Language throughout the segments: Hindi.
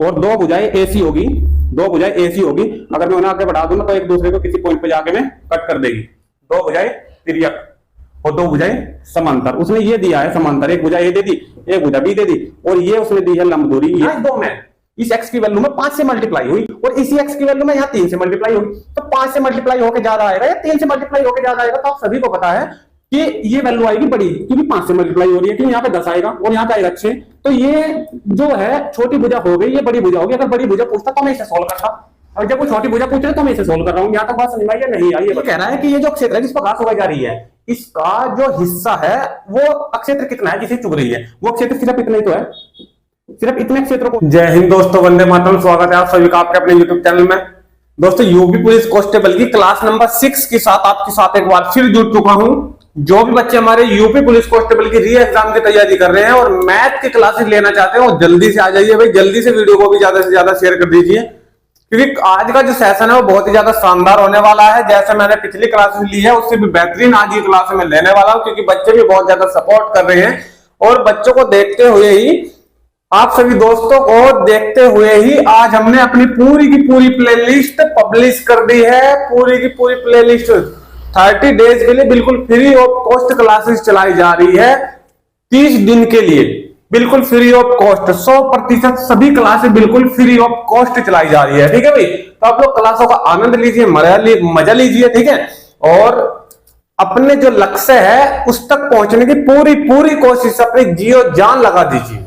और दो भुजाएं ऐसी होगी, दो भुजाएं ऐसी होगी, अगर मैं उन्हें आगे बढ़ा दूं तो एक दूसरे को किसी पॉइंट पे जाके में कट कर देगी। दो भुजाएं तिर्यक और दो भुजाएं समांतर। उसने ये दिया है समांतर, एक भुजा ए दे दी, एक भुजा बी दे दी, और ये उसने दी है लंब दूरी। ये दो में इस x की वैल्यू में 5 से मल्टीप्लाई हुई और इसी x की वैल्यू में यहाँ 3 से मल्टीप्लाई होगी, तो 5 से मल्टीप्लाई होकर ज्यादा आएगा या 3 से मल्टीप्लाई होकर ज्यादा आएगा। तो आप सभी को पता है कि ये वैल्यू आएगी बड़ी, क्योंकि 5 से मल्टीप्लाई हो रही है, क्योंकि यहाँ पे 10 आएगा और यहाँ पे आएगा 6। तो ये जो है छोटी भुजा हो गई, ये बड़ी भुजा होगी। अगर बड़ी भुजा पूछता तो मैं इसे सोल्व करता, और जब वो छोटी भुजा पूछ रहे तो मैं इसे सोल्व कर रहा हूँ। यहाँ तक बात समझ में आई या नहीं आई? ये कह रहा है कि ये जो क्षेत्र है जिस पर घास उगाई जा रही है, इसका जो हिस्सा है वो अक्षेत्र कितना है जिसे चुग रही है, वो क्षेत्र सिर्फ इतना ही तो है, सिर्फ इतने क्षेत्र को। जय हिंद दोस्तों, वंदे मातरम। स्वागत है आप सभी का आपके अपने यूट्यूब चैनल में। दोस्तों, यूपी पुलिस कांस्टेबल की क्लास नंबर 6 के साथ आपके साथ एक बार फिर जुड़ चुका हूं। जो भी बच्चे हमारे यूपी पुलिस कांस्टेबल की री एग्जाम की तैयारी कर रहे हैं और मैथ की क्लासेस लेना चाहते हैं, वो जल्दी से आ जाइए भाई, जल्दी से वीडियो को भी ज्यादा से ज्यादा शेयर कर दीजिए, क्योंकि आज का जो सेशन है वो बहुत ही ज्यादा शानदार होने वाला है। जैसे मैंने पिछली क्लासेस ली है उससे भी बेहतरीन आज की क्लास में लेने वाला हूं, क्योंकि बच्चे भी बहुत ज्यादा सपोर्ट कर रहे हैं। और बच्चों को देखते हुए ही, आप सभी दोस्तों को देखते हुए ही आज हमने अपनी पूरी की पूरी प्लेलिस्ट पब्लिश कर दी है। पूरी की पूरी प्लेलिस्ट 30 डेज के लिए बिल्कुल फ्री ऑफ कॉस्ट क्लासेस चलाई जा रही है। 30 दिन के लिए बिल्कुल फ्री ऑफ कॉस्ट, 100% सभी क्लासेस बिल्कुल फ्री ऑफ कॉस्ट चलाई जा रही है। ठीक है भाई, तो आप लोग क्लासों का आनंद लीजिए, मजा लीजिए। ठीक है, और अपने जो लक्ष्य है उस तक पहुंचने की पूरी पूरी कोशिश, अपनी जियो जान लगा दीजिए।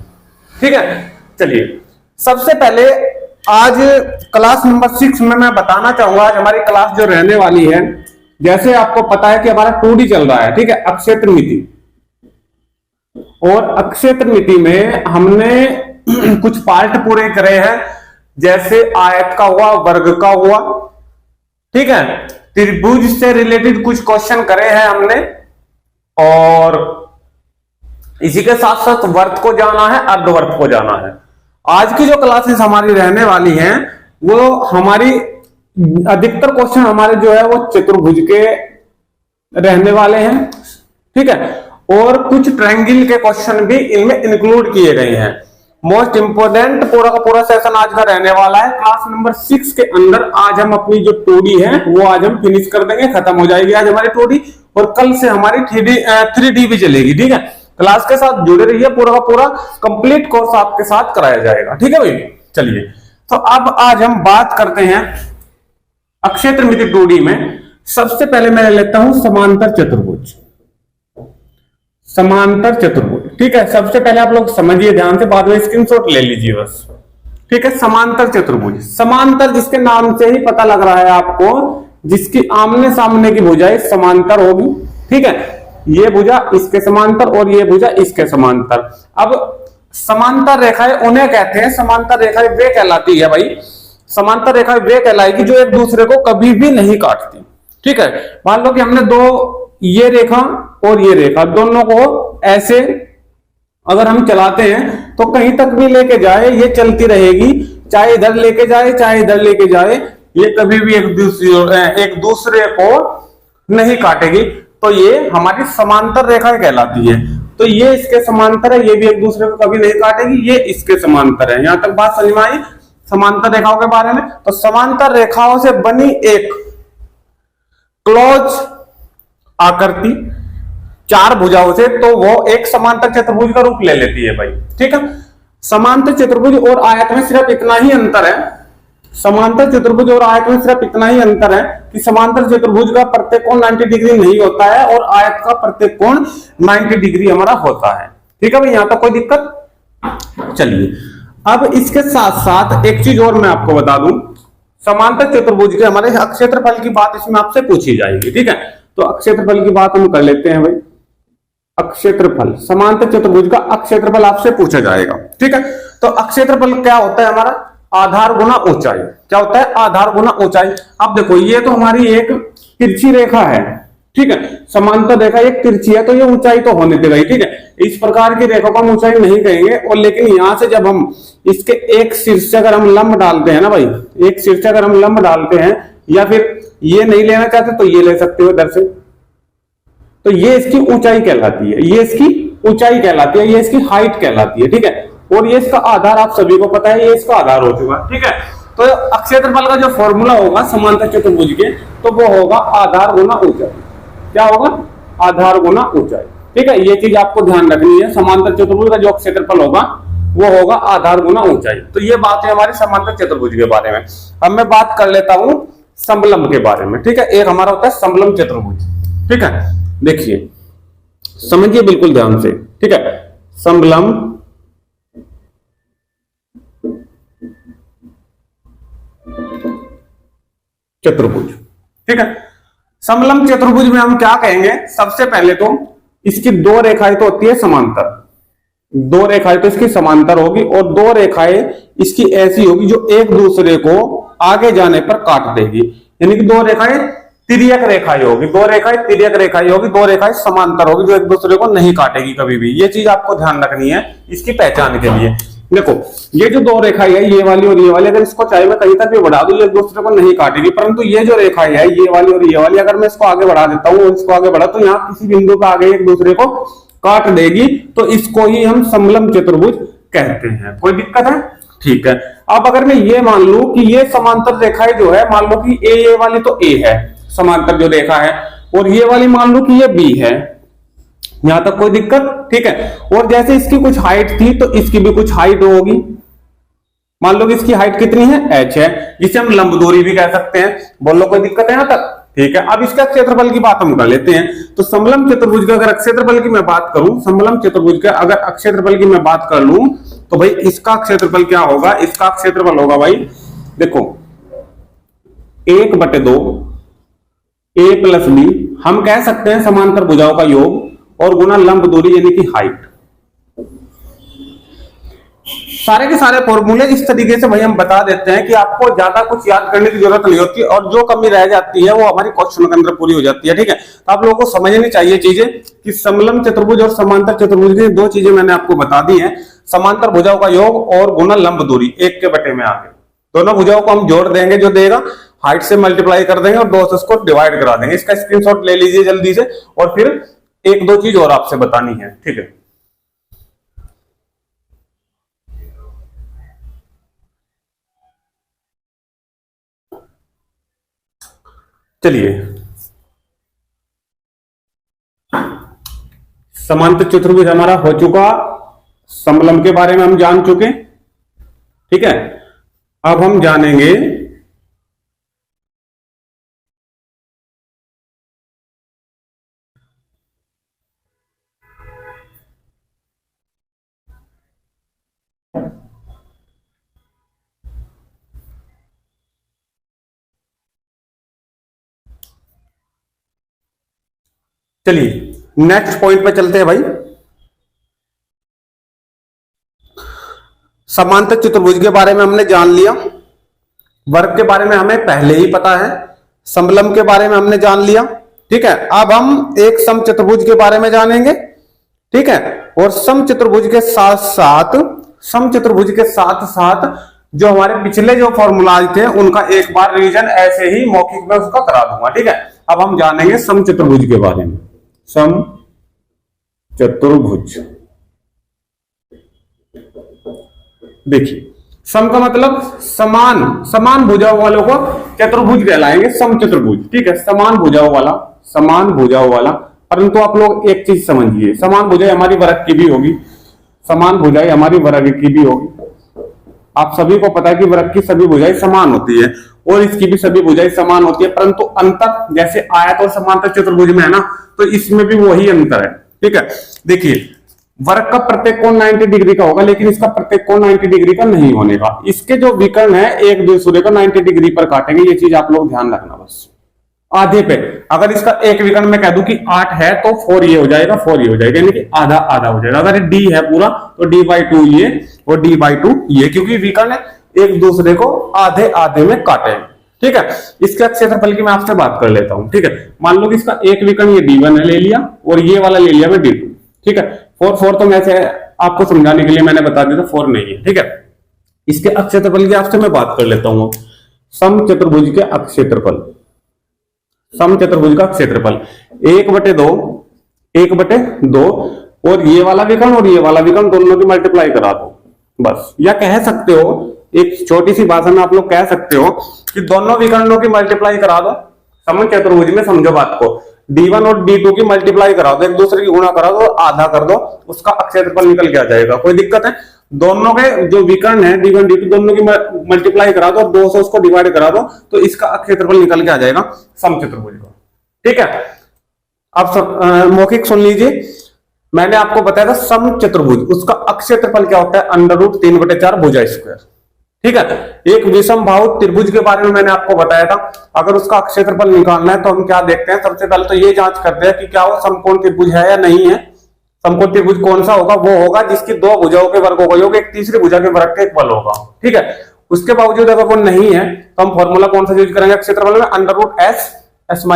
ठीक है, चलिए सबसे पहले आज क्लास नंबर 6 में मैं बताना चाहूंगा आज हमारी क्लास जो रहने वाली है। जैसे आपको पता है कि हमारा 2D चल रहा है, ठीक है, अक्षेत्र मिति। और अक्षेत्र मिति में हमने कुछ पार्ट पूरे करे हैं, जैसे आयत का हुआ, वर्ग का हुआ, ठीक है, त्रिभुज से रिलेटेड कुछ क्वेश्चन करे हैं हमने, और इसी के साथ साथ वर्त को जाना है, अर्धवर्त को जाना है। आज की जो क्लासेस हमारी रहने वाली हैं वो हमारी अधिकतर क्वेश्चन हमारे जो है वो चतुर्भुज के रहने वाले हैं, ठीक है, और कुछ ट्रायंगल के क्वेश्चन भी इनमें इंक्लूड किए गए हैं। मोस्ट इंपोर्टेंट पूरा का पूरा सेशन आज का रहने वाला है। क्लास नंबर 6 के अंदर आज हम अपनी जो 2D है वो आज हम फिनिश कर देंगे, खत्म हो जाएगी आज हमारी 2D, और कल से हमारी 3D भी चलेगी। ठीक है, क्लास के साथ जुड़े रहिए, पूरा का पूरा कंप्लीट कोर्स आपके साथ कराया जाएगा। ठीक है भाई, चलिए तो अब आज हम बात करते हैं अक्षेत्र मिति 2D में। सबसे पहले मैं लेता हूं समांतर चतुर्भुज। समांतर चतुर्भुज, ठीक है, सबसे पहले आप लोग समझिए ध्यान से, बाद में स्क्रीनशॉट ले लीजिए बस। ठीक है, समांतर चतुर्भुज, समांतर जिसके नाम से ही पता लग रहा है आपको, जिसकी आमने सामने की भुजाएं समांतर होगी। ठीक है, ये भुजा इसके समांतर और ये भुजा इसके समांतर। अब समांतर रेखाएं उन्हें कहते हैं, समांतर रेखाएं वे कहलाती है भाई, समांतर रेखाएं वे कहलाएगी जो एक दूसरे को कभी भी नहीं काटती। ठीक है, मान लो कि हमने दो, ये रेखा और ये रेखा, दोनों को ऐसे अगर हम चलाते हैं तो कहीं तक भी लेके जाए ये चलती रहेगी, चाहे इधर लेके जाए चाहे इधर लेके जाए, ये कभी भी एक दूसरे को नहीं काटेगी। तो ये हमारी समांतर रेखाएं कहलाती है। तो ये इसके समांतर है, ये भी एक दूसरे को कभी नहीं काटेगी, ये इसके समांतर है। यहां तक बात समझ में आई समांतर रेखाओं के बारे में। तो समांतर रेखाओं से बनी एक क्लोज आकृति 4 भुजाओं से, तो वो एक समांतर चतुर्भुज का रूप ले लेती है भाई। ठीक है, समांतर चतुर्भुज और आयत में सिर्फ इतना ही अंतर है, समांतर चतुर्भुज और आयत में सिर्फ इतना ही अंतर है कि समांतर चतुर्भुज का प्रत्येक कोण 90 डिग्री नहीं होता है और आयत का प्रत्येक कोण 90 डिग्री हमारा होता है। ठीक है भाई, यहां तक कोई दिक्कत? चलिए अब इसके साथ साथ एक चीज और मैं आपको बता दूं, समांतर चतुर्भुज के हमारे अक्षेत्रफल की बात इसमें आपसे पूछी जाएगी। ठीक है, तो अक्षेत्रफल की बात हम कर लेते हैं भाई। अक्षेत्रफल, समांतर चतुर्भुज का अक्षेत्रफल आपसे पूछा जाएगा। ठीक है, तो अक्षेत्रफल क्या होता है हमारा? आधार गुना ऊंचाई। क्या होता है? आधार गुना ऊंचाई। अब देखो ये तो हमारी एक तिरछी रेखा है, ठीक है, समांतर रेखा एक तिरछी है, तो ये ऊंचाई तो होने देगा। ठीक है, इस प्रकार की रेखा को हम ऊंचाई नहीं कहेंगे। और लेकिन यहां से जब हम इसके एक शीर्ष अगर हम लंब डालते हैं ना भाई, एक शीर्ष अगर हम लंब डालते हैं, या फिर ये नहीं लेना चाहते तो ये ले सकते हो इधर से, तो ये इसकी ऊंचाई कहलाती है, ये इसकी ऊंचाई कहलाती है, ये इसकी हाइट कहलाती है। ठीक है, और ये इसका आधार आप सभी को पता है, ये इसका आधार हो चुका, ठीक है। तो अक्षेत्रफल का जो फॉर्मूला होगा समांतर चतुर्भुज के, तो वो होगा आधार गुना ऊंचाई। क्या होगा? आधार गुना ऊंचाई, ठीक है। ये चीज आपको ध्यान रखनी है। समांतर चतुर्भुज का जो क्षेत्रफल होगा वो होगा आधार गुना ऊंचाई। तो ये बात है हमारी समांतर चतुर्भुज के बारे में। अब मैं बात कर लेता हूं समलंब के बारे में, ठीक है। एक हमारा होता है समलंब चतुर्भुज, ठीक है। देखिए, समझिए बिल्कुल ध्यान से, ठीक है। समलंब चतुर्भुज, ठीक है। समलंब चतुर्भुज में हम क्या कहेंगे? सबसे पहले तो इसकी दो रेखाएं तो होती है समांतर, दो रेखाएं तो इसकी समांतर होगी, और दो रेखाएं इसकी ऐसी होगी जो एक दूसरे को आगे जाने पर काट देगी। यानी कि दो रेखाएं तिर्यक रेखाएं होगी, दो रेखाएं तिर्यक रेखाएं होगी, दो रेखाएं समांतर होगी जो एक दूसरे को नहीं काटेगी कभी भी। ये चीज आपको ध्यान रखनी है इसकी पहचान के लिए। देखो, ये जो दो रेखाएं है, ये वाली और ये वाली, अगर इसको चाहे मैं कहीं तक भी बढ़ा दूं, ये एक दूसरे को नहीं काटेगी। परंतु ये जो रेखाएं है, ये वाली और ये वाली, अगर मैं इसको आगे बढ़ा देता हूं और इसको आगे बढ़ा, तो यहाँ किसी बिंदु पर आगे एक दूसरे को काट देगी। तो इसको ही हम समलंब चतुर्भुज कहते हैं। कोई दिक्कत है? ठीक है। अब अगर मैं ये मान लूं कि ये समांतर रेखाएं जो है, मान लो कि ए वाली तो ए है समांतर जो रेखा है, और ये वाली मान लो कि ये बी है, यहां तक कोई दिक्कत? ठीक है। और जैसे इसकी कुछ हाइट थी तो इसकी भी कुछ हाइट होगी। मान लो कि इसकी हाइट कितनी है? h है, जिसे हम लंब दूरी भी कह सकते हैं। बोलो, कोई दिक्कत है यहां तक? ठीक है। अब इसका क्षेत्रफल की बात हम कर लेते हैं। तो समलंब चतुर्भुज का अगर क्षेत्रफल की मैं बात करूं, समलंब चतुर्भुज का अगर क्षेत्रफल की मैं बात कर लूं, तो भाई इसका क्षेत्रफल क्या होगा? इसका क्षेत्रफल होगा भाई, देखो, 1/2 a + b, हम कह सकते हैं समांतर भुजाओं का योग, और गुना लंब दूरी यानी कि हाइट। सारे के सारे फॉर्मूले इस तरीके से भाई हम बता देते हैं कि आपको ज्यादा कुछ याद करने की जरूरत नहीं होती, और जो कमी रह जाती है वो हमारी क्वेश्चन के अंदर पूरी हो जाती है, ठीक है। तो आप लोगों को समझनी चाहिए चीजें कि समलंब चतुर्भुज और समांतर चतुर्भुज की दो चीजें मैंने आपको बता दी हैं। समांतर भुजाओं का योग और गुना लंब दूरी, 1/2 में आगे दोनों भुजाओं को हम जोड़ देंगे, जो देगा हाइट से मल्टीप्लाई कर देंगे और 2 से उसको डिवाइड करा देंगे। इसका स्क्रीनशॉट ले लीजिए जल्दी से। और फिर एक दो चीज और आपसे बतानी है, ठीक है। चलिए, समांतर चतुर्भुज हमारा हो चुका, समलंब के बारे में हम जान चुके, ठीक है। अब हम जानेंगे चलिए नेक्स्ट पॉइंट पे चलते हैं भाई। समांतर चतुर्भुज के बारे में हमने जान लिया, वर्ग के बारे में हमें पहले ही पता है, समलंब के बारे में हमने जान लिया, ठीक है। अब हम एक समचतुर्भुज के बारे में जानेंगे, ठीक है। और समचतुर्भुज के साथ साथ, समचतुर्भुज के साथ साथ जो हमारे पिछले जो फॉर्मूलाज थे उनका एक बार रिवीजन ऐसे ही मौखिक में उसका करा दूंगा, ठीक है। अब हम जानेंगे समचतुर्भुज के बारे में। समचतुर्भुज, देखिए, सम का मतलब समान, समान भुजाओं वालों को चतुर्भुज कहलाएंगे, समचतुर्भुज, ठीक है। समान भुजाओं वाला, समान भुजाओं वाला। परंतु आप लोग एक चीज समझिए, समान भुजाएं हमारी वर्ग की भी होगी, समान भुजाएं हमारी वर्ग की भी होगी। आप सभी को पता है कि वर्ग की सभी भुजाएं समान होती है और इसकी भी सभी भुजाएं समान होती है, परंतु अंतर जैसे आयत और समांतर चतुर्भुज में है ना, तो इसमें भी वही अंतर है, ठीक है। देखिए, वर्ग का प्रत्येक कोण 90 डिग्री का होगा, लेकिन इसका प्रत्येक कोण 90 डिग्री का नहीं होने का। इसके जो विकर्ण है एक दूसरे को 90 डिग्री पर काटेंगे, ये चीज आप लोग ध्यान रखना बस। आधे पे अगर इसका एक विकर्ण में कह दूं कि 8 है तो 4 ये हो जाएगा, 4 ये हो जाएगा, यानी कि आधा आधा हो जाएगा। अगर d है पूरा तो d/2 ये और d/2 ये, क्योंकि विकर्ण एक दूसरे को आधे आधे में काटे, ठीक है। इसके क्षेत्रफल की मैं आपसे बात कर लेता हूं, ठीक है। मान लो कि इसका एक विकर्ण ये d1 है ले लिया और ये वाला ले लिया मैं d2, ठीक है। 4 तो मैं से आपको समझाने के लिए मैंने बता दिया था, 4 नहीं है, ठीक है। इसके क्षेत्रफल की आपसे मैं बात कर लेता हूं। समचतुर्भुज के क्षेत्रफल, समचतुर्भुज का क्षेत्रफल 1/2, 1/2, और ये वाला विकर्ण और ये वाला विकर्ण दोनों की मल्टीप्लाई करा दो, बस। या कह सकते हो, एक छोटी सी भाषा में आप लोग कह सकते हो कि दोनों विकर्णों की मल्टीप्लाई करा दो समन चतुर्भुज में। समझो बात को, D1 और D2 की मल्टीप्लाई करा दो, एक दूसरे की गुणा करा दो, आधा कर दो, उसका क्षेत्रफल निकल के आ जाएगा। कोई दिक्कत है? दोनों के जो विकर्ण है D1 D2 दोनों की मल्टीप्लाई करा दो, 2 से उसको डिवाइड करा दो, तो इसका क्षेत्रफल निकल के आ जाएगा समचतुर्भुज का। ठीक है, अब मौखिक सुन लीजिए। मैंने आपको बताया था समचतुर्भुज, उसका क्षेत्रफल क्या होता है? √3/4 भुजा स्क्वायर। ठीक है, एक विषम बाहु त्रिभुज के बारे में मैंने आपको बताया था। अगर उसका क्षेत्रफल निकालना है तो हम क्या देखते हैं? सबसे पहले तो ये जांच करते हैं कि क्या वो समकोण त्रिभुज है या नहीं है। समकोण त्रिभुज कौन सा होगा? वो होगा जिसकी दो भुजाओं के वर्गों का योग एक तीसरी भुजा के वर्ग का इक्वल होगा। ठीक है, उसके बावजूद अगर वो नहीं है तो हम फॉर्मूला कौन सा यूज करेंगे क्षेत्रफल में? √S S - A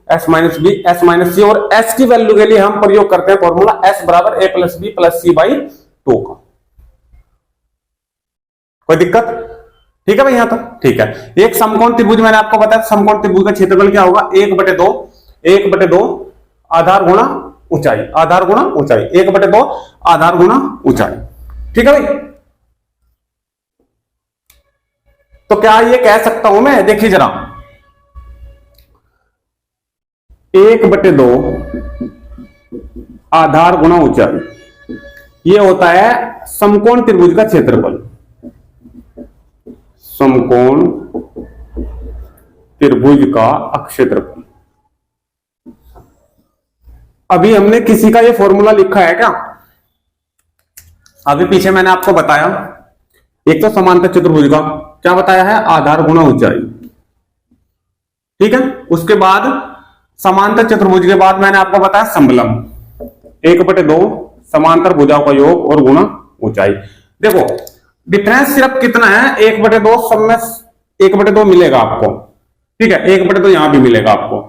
S - B S - C, और S की वैल्यू के लिए हम प्रयोग करते हैं फॉर्मूला S बराबर A + B + C/2 का। कोई दिक्कत? ठीक है भाई, यहां तक ठीक है। एक समकोण त्रिभुज मैंने आपको बताया, समकोण त्रिभुज का क्षेत्रफल क्या होगा? 1/2 आधार गुणा ऊंचाई, आधार गुणा ऊंचाई, 1/2 आधार गुणा ऊंचाई। ठीक है भाई, तो क्या ये कह सकता हूं मैं? देखिए जरा, 1/2 आधार गुणा ऊंचाई, ये होता है समकोण त्रिभुज का क्षेत्रफल। समकोण त्रिभुज का क्षेत्रफल। अभी हमने किसी का ये फॉर्मूला लिखा है क्या? अभी पीछे मैंने आपको बताया, एक तो समांतर चतुर्भुज का क्या बताया है? आधार गुणा ऊंचाई। ठीक है, उसके बाद समांतर चतुर्भुज के बाद मैंने आपको बताया समलंब, 1/2 समांतर भुजाओं का योग और गुणा ऊंचाई। देखो डिफरेंस सिर्फ कितना है? 1/2 सब में 1/2 मिलेगा आपको। ठीक है, 1/2 यहां भी मिलेगा आपको।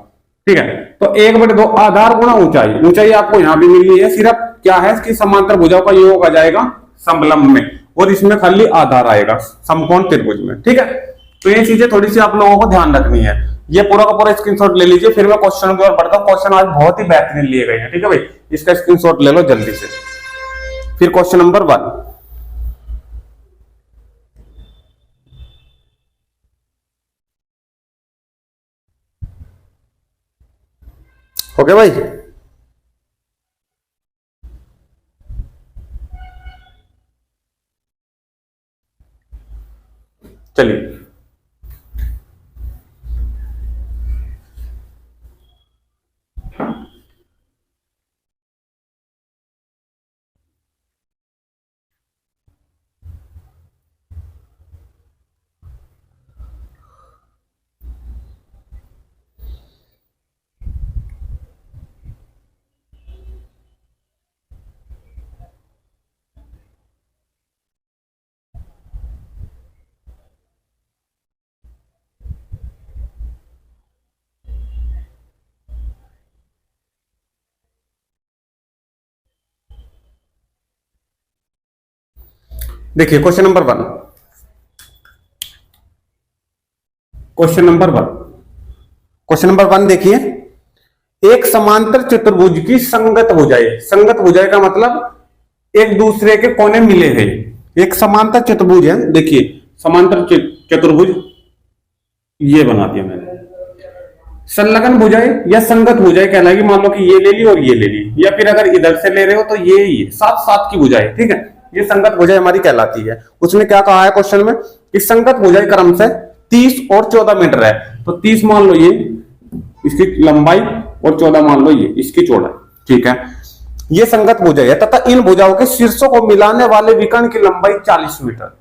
ठीक है, तो 1/2 आधार गुणा ऊंचाई, ऊंचाई आपको यहां भी मिल रही है, सिर्फ क्या है कि समांतर भुजाओं का योग आ जाएगा समलंब में, और इसमें खाली आधार आएगा समकोण त्रिभुज में। ठीक है, तो ये चीजें थोड़ी सी आप लोगों को ध्यान रखनी है। ये पूरा का पूरा स्क्रीनशॉट ले लीजिए, फिर मैं क्वेश्चन की ओर बढ़ता हूं। क्वेश्चन आज बहुत ही बेहतरीन लिए गए हैं। ठीक है भाई, इसका स्क्रीनशॉट ले लो जल्दी से। फिर क्वेश्चन नंबर 1, ओके भाई। चलिए, देखिए question number 1, question number 1, question number 1 देखिए, एक समांतर चतुर्भुज की संगत भुजाएं, संगत भुजाएं का मतलब एक दूसरे के कोने मिले हैं। एक समांतर चतुर्भुज है, देखिए समांतर चतुर्भुज ये बना दिया मैंने। संलग्न भुजाएं या संगत भुजाएं कहलाएगी। मान लो कि ये ले ली और ये ले ली, या फिर अगर इधर से ले रहे हो तो ये साथ साथ की भुजाएं। ठीक है, ये संगत भुजाएं हमारी कहलाती है। उसने क्या कहा है क्वेश्चन में कि संगत भुजाएं क्रम से 30 और 14 मीटर है। तो 30 मान लो ये इसकी लंबाई और 14 मान लो ये इसकी चौड़ाई। ठीक है, ये संगत भुजाएं है तथा इन भुजाओं के शीर्षों को मिलाने वाले विकर्ण की लंबाई 40 मीटर।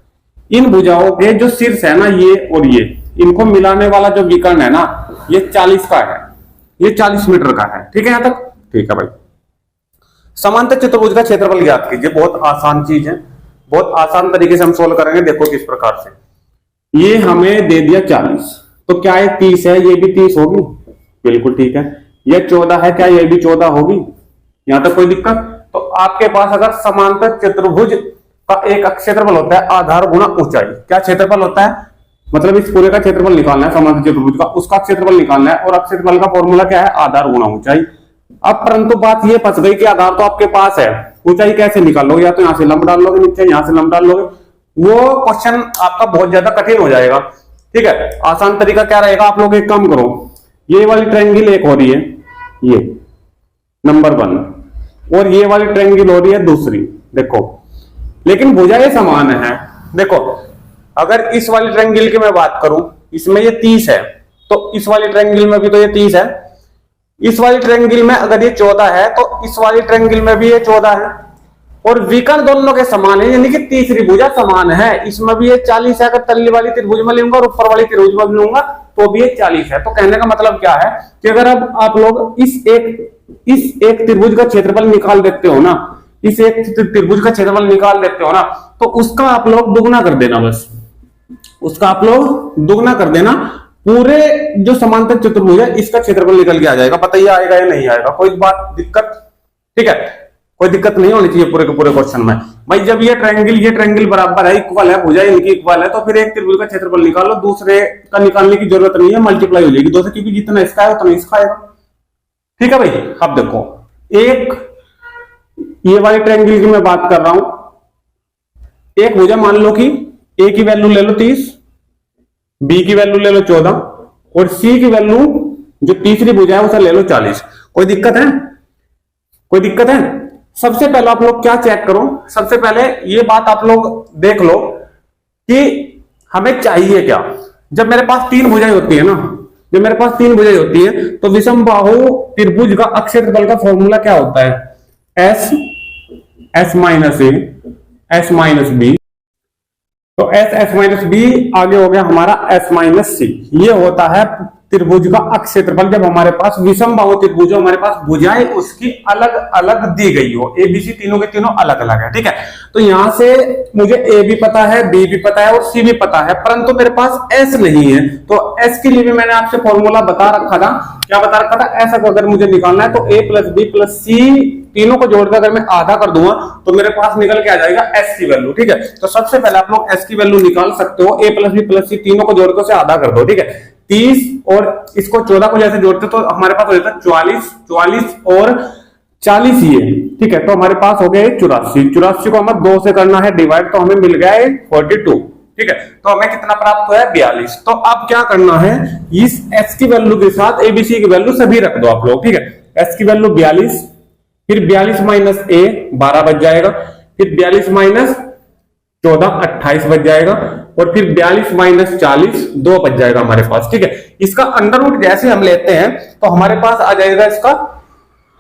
इन भुजाओं के जो शीर्ष है ना, ये और ये, इनको मिलाने वाला जो विकर्ण है ना, ये 40 का है, ये 40 मीटर का है। ठीक है यहां तक? ठीक है भाई। समांतर चतुर्भुज का क्षेत्रफल ज्ञात कीजिए। बहुत आसान चीज है, बहुत आसान तरीके से हम सोल्व करेंगे। देखो किस प्रकार से, ये हमें दे दिया 40, तो क्या ये 30 है? ये भी 30 होगी, बिल्कुल ठीक है। ये 14 है, क्या ये भी 14 होगी? यहां तक कोई दिक्कत? तो आपके पास अगर समांतर चतुर्भुज का एक क्षेत्रफल होता है आधार गुणा ऊंचाई, क्या क्षेत्रफल होता है? मतलब इस पूरे का क्षेत्रफल निकालना है समांतर चतुर्भुज का, उसका क्षेत्रफल निकालना है, और क्षेत्रफल का फॉर्मूला क्या है? आधार गुणा ऊंचाई। अब परंतु बात ये फंस गई कि आधार तो आपके पास है, ऊंचाई कैसे निकालोगे? या तो यहां से लंब डाल लोगे नीचे, यहां से लंब डाल लोगे, वो क्वेश्चन आपका बहुत ज्यादा कठिन हो जाएगा। ठीक है, आसान तरीका क्या रहेगा, आप लोग एक काम करो, ये वाली ट्रायंगल एक हो रही है, ये नंबर 1, और ये वाली ट्रायंगल हो रही है दूसरी, देखो, लेकिन भुजाएं समान है। देखो, अगर इस वाली ट्रायंगल की मैं बात करूं, इसमें ये 30 है, तो इस वाली ट्रायंगल में भी तो ये 30 है, इस वाली ट्रायंगल में अगर ये 14 है तो इस वाली ट्रायंगल में भी ये 14 है, और विकर्ण दोनों के समान है, यानी कि तीसरी भुजा समान है। इसमें भी ये 40 है, अगर तल्ली वाली त्रिभुज में लूंगा और ऊपर वाली त्रिभुज में लूंगा तो भी ये 40 है। तो कहने का मतलब क्या है कि अगर अब आप लोग इस एक त्रिभुज का क्षेत्रफल निकाल देते हो ना, इस एक त्रिभुज का क्षेत्रफल निकाल देते हो ना, तो उसका आप लोग दुगना कर देना, बस उसका आप लोग दुगना कर देना, पूरे जो समांतर चतुर्भुज है इसका क्षेत्रफल निकल के आ जाएगा। बताइए आएगा या नहीं आएगा? कोई बात दिक्कत? ठीक है, कोई दिक्कत नहीं होनी चाहिए पूरे के पूरे क्वेश्चन में। भाई जब ये ट्रायंगल बराबर है, इक्वल है, भुजा इनकी इक्वल है, तो फिर एक त्रिभुज का क्षेत्रफल निकालो, दूसरे का निकालने की जरूरत नहीं है, मल्टीप्लाई हो जाएगी दो से, क्योंकि जितना इसका है उतना इसका आएगा। ठीक है भाई, अब देखो, एक ये वाली ट्रायंगल की मैं बात कर रहा हूं, एक भुजा मान लो कि ए की वैल्यू ले लो 30, बी की वैल्यू ले लो 14, और सी की वैल्यू जो तीसरी भुजा है उसे ले लो 40। कोई दिक्कत है? कोई दिक्कत है? सबसे पहले आप लोग क्या चेक करो, सबसे पहले ये बात आप लोग देख लो कि हमें चाहिए क्या। जब मेरे पास तीन भुजाएं होती है ना, जब मेरे पास तीन भुजाएं होती है तो विषम बाहु त्रिभुज का अक्षेत्रफल का फॉर्मूला क्या होता है? S minus A S minus B, तो एस माइनस बी आगे हो गया हमारा एस माइनस सी। ये होता है त्रिभुज का अक्षेत्रफल जब हमारे पास विषम बाहु त्रिभुज, हमारे पास भुजाएं उसकी अलग अलग दी गई हो, ए बी सी तीनों के तीनों अलग अलग है। ठीक है, तो यहां से मुझे ए भी पता है, बी भी पता है और सी भी पता है, परंतु मेरे पास एस नहीं है। तो एस के लिए भी मैंने आपसे फॉर्मूला बता रखा था। क्या बता रखा था? एस अगर मुझे निकालना है तो ए प्लस बी प्लस सी तीनों को जोड़कर अगर मैं आधा कर दूंगा तो मेरे पास निकल के आ जाएगा एस की वैल्यू। ठीक है, तो सबसे पहले आप लोग एस की वैल्यू निकाल सकते हो, ए प्लस बी प्लस सी तीनों को जोड़कर उसे आधा कर दो। ठीक है, 30 और इसको 14 को जैसे जोड़ते तो हमारे पास हो जाता है 44 और 40 ये। ठीक है, तो हमारे पास हो गए 84 को हमें 2 से करना है डिवाइड, तो हमें मिल गया है 42। ठीक है, तो हमें कितना प्राप्त हुआ है? 42। तो अब क्या करना है, इस एस की वैल्यू के साथ एबीसी की वैल्यू सभी रख दो आप लोग। ठीक है, एस की वैल्यू 42, फिर 42 माइनस ए 12 बच जाएगा, फिर 42 माइनस 14 28 बच जाएगा, और फिर 42 माइनस 40 2 बच जाएगा हमारे पास। ठीक है, इसका अंडर रूट जैसे हम लेते हैं तो हमारे पास आ जाएगा इसका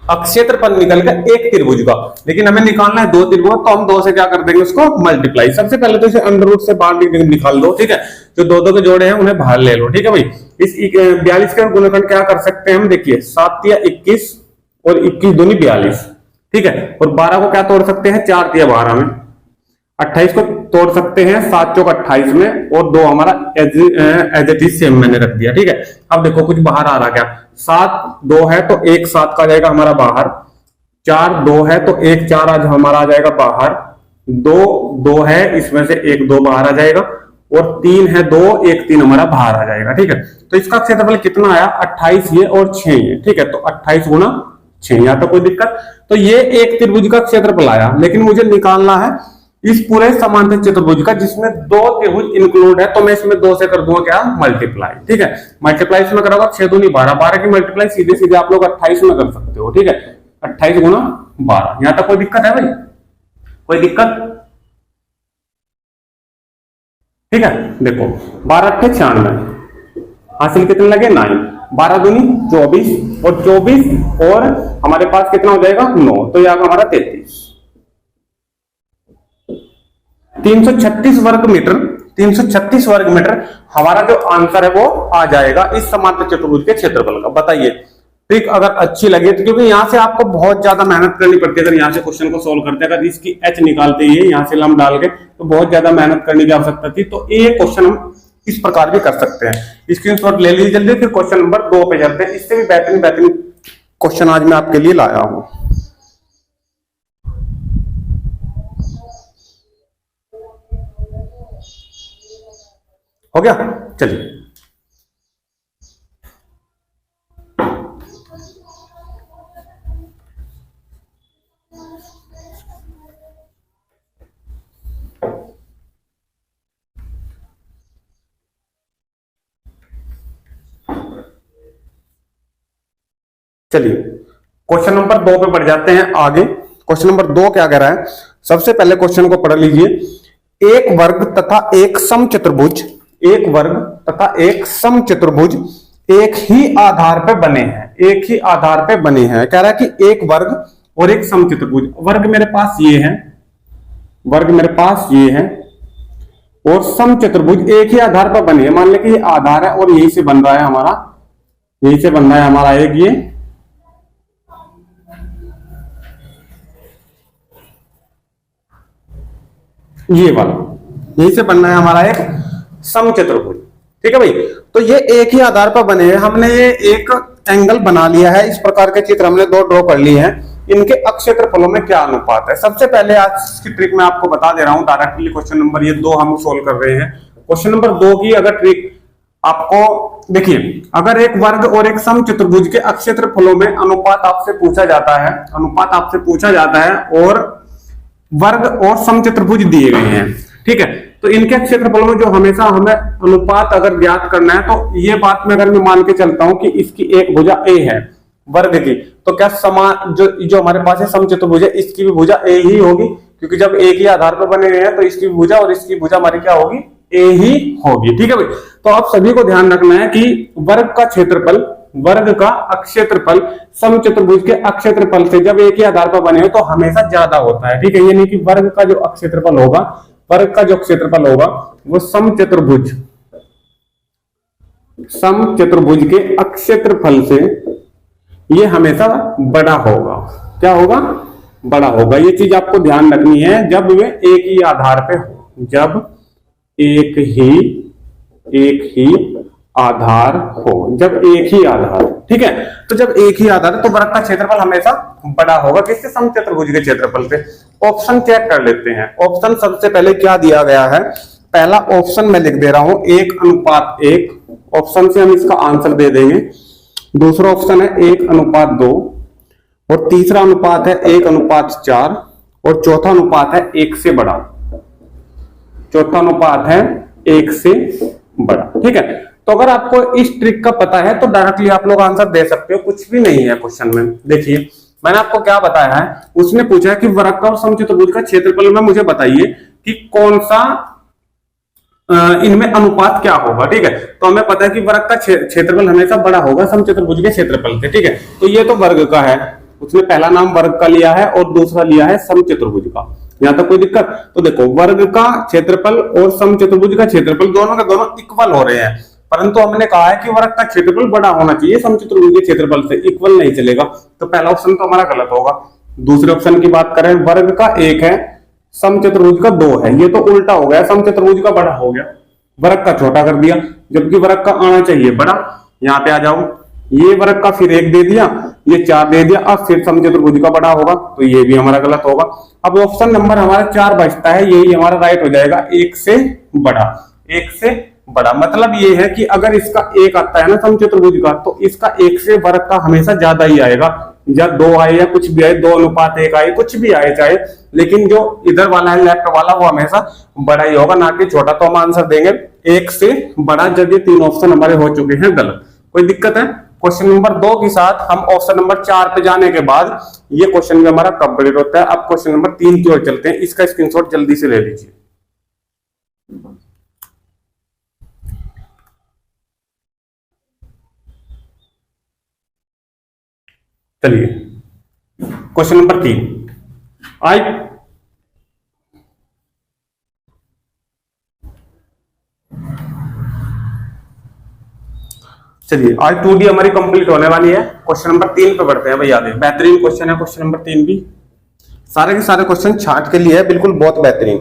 अक्षेत्रफल निकल कर एक त्रिभुज का, लेकिन हमें निकालना है दो त्रिभुज, तो हम 2 से क्या कर देंगे उसको मल्टीप्लाई। सबसे पहले तो इसे अंडर रूट से बाहर निकाल दो। ठीक है, जो दो दो के जोड़े हैं उन्हें बाहर ले लो। ठीक है भाई, इस 42 का गुणनखंड क्या कर सकते हैं हम? देखिए 7 या 21 और 21 दूनी 42। ठीक है, और 12 को क्या तोड़ सकते हैं? 4 या 12 में। 28 को तोड़ सकते हैं 7 चौक 28 में, और 2 हमारा एज इट इज सेम मैंने रख दिया। ठीक है, अब देखो कुछ बाहर आ रहा क्या? 7 2 है तो 1 7 का जाएगा हमारा बाहर, 4 2 है तो 1 4 आज हमारा आ जाएगा बाहर, 2 2 है इसमें से 1 2 बाहर आ जाएगा, और 3 है 2 1 3 हमारा बाहर आ जाएगा। ठीक है, तो इसका क्षेत्रफल कितना आया? 28 ये और 6 ये। ठीक है, तो 28 गुना 6, यहाँ तो कोई दिक्कत। तो ये एक त्रिभुज का क्षेत्रफल आया, लेकिन मुझे निकालना है इस पूरे समांतर चतुर्भुज का जिसमें 2 त्रिभुज इंक्लूड है, तो मैं इसमें 2 से कर दूंगा क्या? मल्टीप्लाई। ठीक है, मल्टीप्लाई इसमें करोगे 6 दूनी 12, 12 की मल्टीप्लाई सीधे सीधे आप लोग 28 में कर सकते हो। ठीक है, 28 गुना 12। यहां तक कोई दिक्कत है भाई? कोई दिक्कत? ठीक है, देखो 12 8 96, हासिल कितने लगे? 9। 12 दूनी 24, और 24 और हमारे पास कितना हो जाएगा? 9, तो यह हमारा 33। 336 वर्ग मीटर, 336 वर्ग मीटर हमारा जो आंसर है वो आ जाएगा इस समांतर चतुर्भुज के क्षेत्रफल का। बताइए, ट्रिक अगर अच्छी लगे तो, क्योंकि यहां से आपको बहुत ज्यादा मेहनत करनी पड़ती है अगर यहां से क्वेश्चन को सोल्व करते हैं। अगर इसकी एच निकालते ही यहां से लंब डाल के तो बहुत ज्यादा मेहनत करने की आवश्यकता थी। तो ये क्वेश्चन हम इस प्रकार भी कर सकते हैं। स्क्रीनशॉट ले लीजिए जल्दी, फिर क्वेश्चन नंबर 2 पे चलते हैं। इससे भी बेहतरीन क्वेश्चन आज मैं आपके लिए लाया हूं। हो गया, चलिए चलिए क्वेश्चन नंबर 2 पे बढ़ जाते हैं आगे। क्वेश्चन नंबर 2 क्या कह रहा है, सबसे पहले क्वेश्चन को पढ़ लीजिए। एक वर्ग तथा एक समचतुर्भुज, एक वर्ग तथा एक समचतुर्भुज एक ही आधार पे बने हैं, एक ही आधार पे बने हैं। कह रहा है कि एक वर्ग और एक समचतुर्भुज, वर्ग मेरे पास ये है, वर्ग मेरे पास ये है, और समचतुर्भुज एक ही आधार पर बने हैं। मान लें कि ये आधार है और यहीं से बन रहा है हमारा, यहीं से बन रहा है हमारा एक ये वाला, यहीं से बनना है हमारा एक समचतुर्भुज। ठीक है भाई, तो ये एक ही आधार पर बने हैं। हमने ये एक एंगल बना लिया है, इस प्रकार के चित्र हमने 2 ड्रॉ कर लिए हैं। इनके अक्षेत्रफलों में क्या अनुपात है, सबसे पहले आज की ट्रिक मैं आपको बता दे रहा हूं डायरेक्टली। क्वेश्चन नंबर ये 2 हम सोल्व कर रहे हैं। क्वेश्चन नंबर 2 की अगर ट्रिक आपको देखिए, अगर एक वर्ग और एक समचतुर्भुज के अक्षेत्रफलों में अनुपात आपसे पूछा जाता है, अनुपात आपसे पूछा जाता है और वर्ग और समचतुर्भुज दिए गए हैं, ठीक है, तो इनके क्षेत्रफलों में जो हमेशा हमें अनुपात अगर ज्ञात करना है, तो ये बात में अगर मैं मान के चलता हूं कि इसकी एक भुजा ए है वर्ग की, तो क्या समान जो हमारे पास है समचतुर्भुज है, इसकी भी भुजा ए ही होगी, क्योंकि जब एक ही आधार पर बने हुए हैं तो इसकी भुजा और इसकी भुजा हमारी क्या होगी, ए ही होगी। ठीक है भाई, तो आप सभी को ध्यान रखना है कि वर्ग का क्षेत्रफल, वर्ग का अक्षेत्रफल समचतुर्भुज के अक्षेत्रफल से जब एक ही आधार पर बने हो तो हमेशा ज्यादा होता है। ठीक है, यानी कि वर्ग का जो अक्षेत्रफल होगा, वर्ग का जो क्षेत्रफल होगा वो समचतुर्भुज, समचतुर्भुज के अक्षेत्रफल से ये हमेशा बड़ा होगा। क्या होगा, बड़ा होगा। ये चीज आपको ध्यान रखनी है जब वे एक ही आधार पे हो, जब एक ही आधार हो, जब एक ही आधार। ठीक है, तो जब एक ही आधार है तो वर्ग का क्षेत्रफल हमेशा बड़ा होगा, किससे, समचतुर्भुज के क्षेत्रफल से। ऑप्शन चेक कर लेते हैं। ऑप्शन सबसे पहले क्या दिया गया है, पहला ऑप्शन मैं लिख दे रहा हूं 1:1, ऑप्शन से हम इसका आंसर दे देंगे। दूसरा ऑप्शन है 1:2, और तीसरा अनुपात है 1:4, और चौथा अनुपात है 1 से बड़ा, चौथा अनुपात है 1 से बड़ा। ठीक है, तो अगर आपको इस ट्रिक का पता है तो डायरेक्टली आप लोग आंसर दे सकते हो, कुछ भी नहीं है क्वेश्चन में। देखिए मैंने आपको क्या बताया है, उसने पूछा है कि वर्ग का और समचतुर्भुज का क्षेत्रफल में मुझे बताइए कि कौन सा इनमें अनुपात क्या होगा। ठीक है, तो हमें पता है कि वर्ग का क्षेत्रफल हमेशा बड़ा होगा समचतुर्भुज के क्षेत्रफल से। ठीक है, तो ये तो वर्ग का है, उसने पहला नाम वर्ग का लिया है और दूसरा लिया है समचतुर्भुज का। यहां तक कोई दिक्कत? तो देखो, वर्ग का क्षेत्रफल और समचतुर्भुज का क्षेत्रफल दोनों के दोनों इक्वल हो रहे हैं, परंतु हमने कहा है कि वर्ग का क्षेत्रफल बड़ा होना चाहिए समचतुर्भुज के क्षेत्रफल से, इक्वल नहीं चलेगा। तो पहला ऑप्शन तो हमारा गलत होगा। दूसरे ऑप्शन की बात करें, वर्ग का 1 है, समचतुर्भुज का 2 है, ये तो उल्टा हो गया, समचतुर्भुज का बड़ा हो गया, वर्ग का छोटा कर दिया, जबकि वर्ग का आना चाहिए बड़ा। यहाँ पे आ जाओ, ये वर्ग का फिर 1 दे दिया, ये 4 दे दिया, अब फिर समचतुर्भुज का बड़ा होगा, तो ये भी हमारा गलत होगा। अब ऑप्शन नंबर हमारा 4 बचता है, यही हमारा राइट हो जाएगा, 1 से बड़ा, 1 से बड़ा। मतलब ये है कि अगर इसका 1 आता है ना समचतुर्भुज का, तो इसका 1 से वर्ग का हमेशा ज्यादा ही आएगा, या 2 आए या कुछ भी आए, 2:1 आए, कुछ भी आए चाहे, लेकिन जो इधर वाला है लेफ्ट वाला वो हमेशा बड़ा ही होगा, ना कि छोटा। तो हम आंसर देंगे 1 से बड़ा, जब ये 3 ऑप्शन हमारे हो चुके हैं गलत। कोई दिक्कत है? क्वेश्चन नंबर 2 के साथ हम ऑप्शन नंबर 4 पे जाने के बाद ये क्वेश्चन भी हमारा कंप्लीट होता है। अब क्वेश्चन नंबर 3 की ओर चलते हैं, इसका स्क्रीनशॉट जल्दी से ले लीजिए। चलिए क्वेश्चन नंबर 3, चलिए आज 2D हमारी कंप्लीट होने वाली है। क्वेश्चन नंबर 3 पे बढ़ते हैं भैया। बेहतरीन क्वेश्चन है क्वेश्चन नंबर 3 भी, सारे के सारे क्वेश्चन छांट के लिए है, बिल्कुल बहुत बेहतरीन।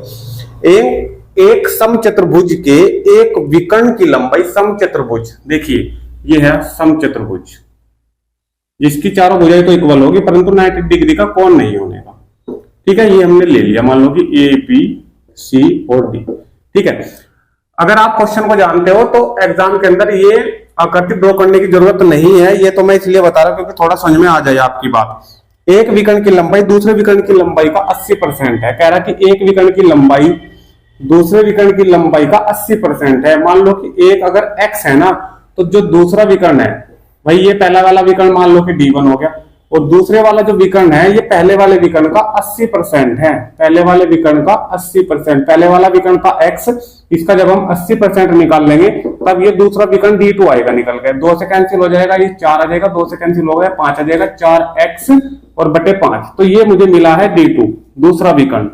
एक समचतुर्भुज के एक विकर्ण की लंबाई, समचतुर्भुज देखिए ये है समचतुर्भुज, जिसकी चारों भुजाएं तो इक्वल होगी, परंतु 90 डिग्री का कोण नहीं होने का। ठीक है, ये हमने ले लिया, मान लो कि ए, बी, सी और डी। ठीक है, अगर आप क्वेश्चन को जानते हो तो एग्जाम के अंदर ये आकृति ड्रॉ करने की जरूरत नहीं है, ये तो मैं इसलिए बता रहा हूं क्योंकि थोड़ा समझ में आ जाए आपकी बात। एक विकर्ण की लंबाई दूसरे विकर्ण की लंबाई का 80% है। कह रहा कि एक विकर्ण की लंबाई दूसरे विकर्ण की लंबाई का 80% है। मान लो कि एक अगर x है ना, तो जो दूसरा विकर्ण है भाई ये पहला वाला विकर्ण मान लो कि D1 हो गया, और दूसरे वाला जो विकर्ण है ये पहले वाले विकर्ण का 80% है, पहले वाले विकर्ण का 80%, पहले वाला विकर्ण का x, इसका जब हम 80% निकाल लेंगे तब ये दूसरा विकर्ण D2 आएगा निकल के, 2 से कैंसिल हो जाएगा, ये 4 आ जाएगा, 2 से कैंसिल हो गया 5 आ जाएगा, 4x और बटे 5, तो ये मुझे मिला है D2 दूसरा विकर्ण।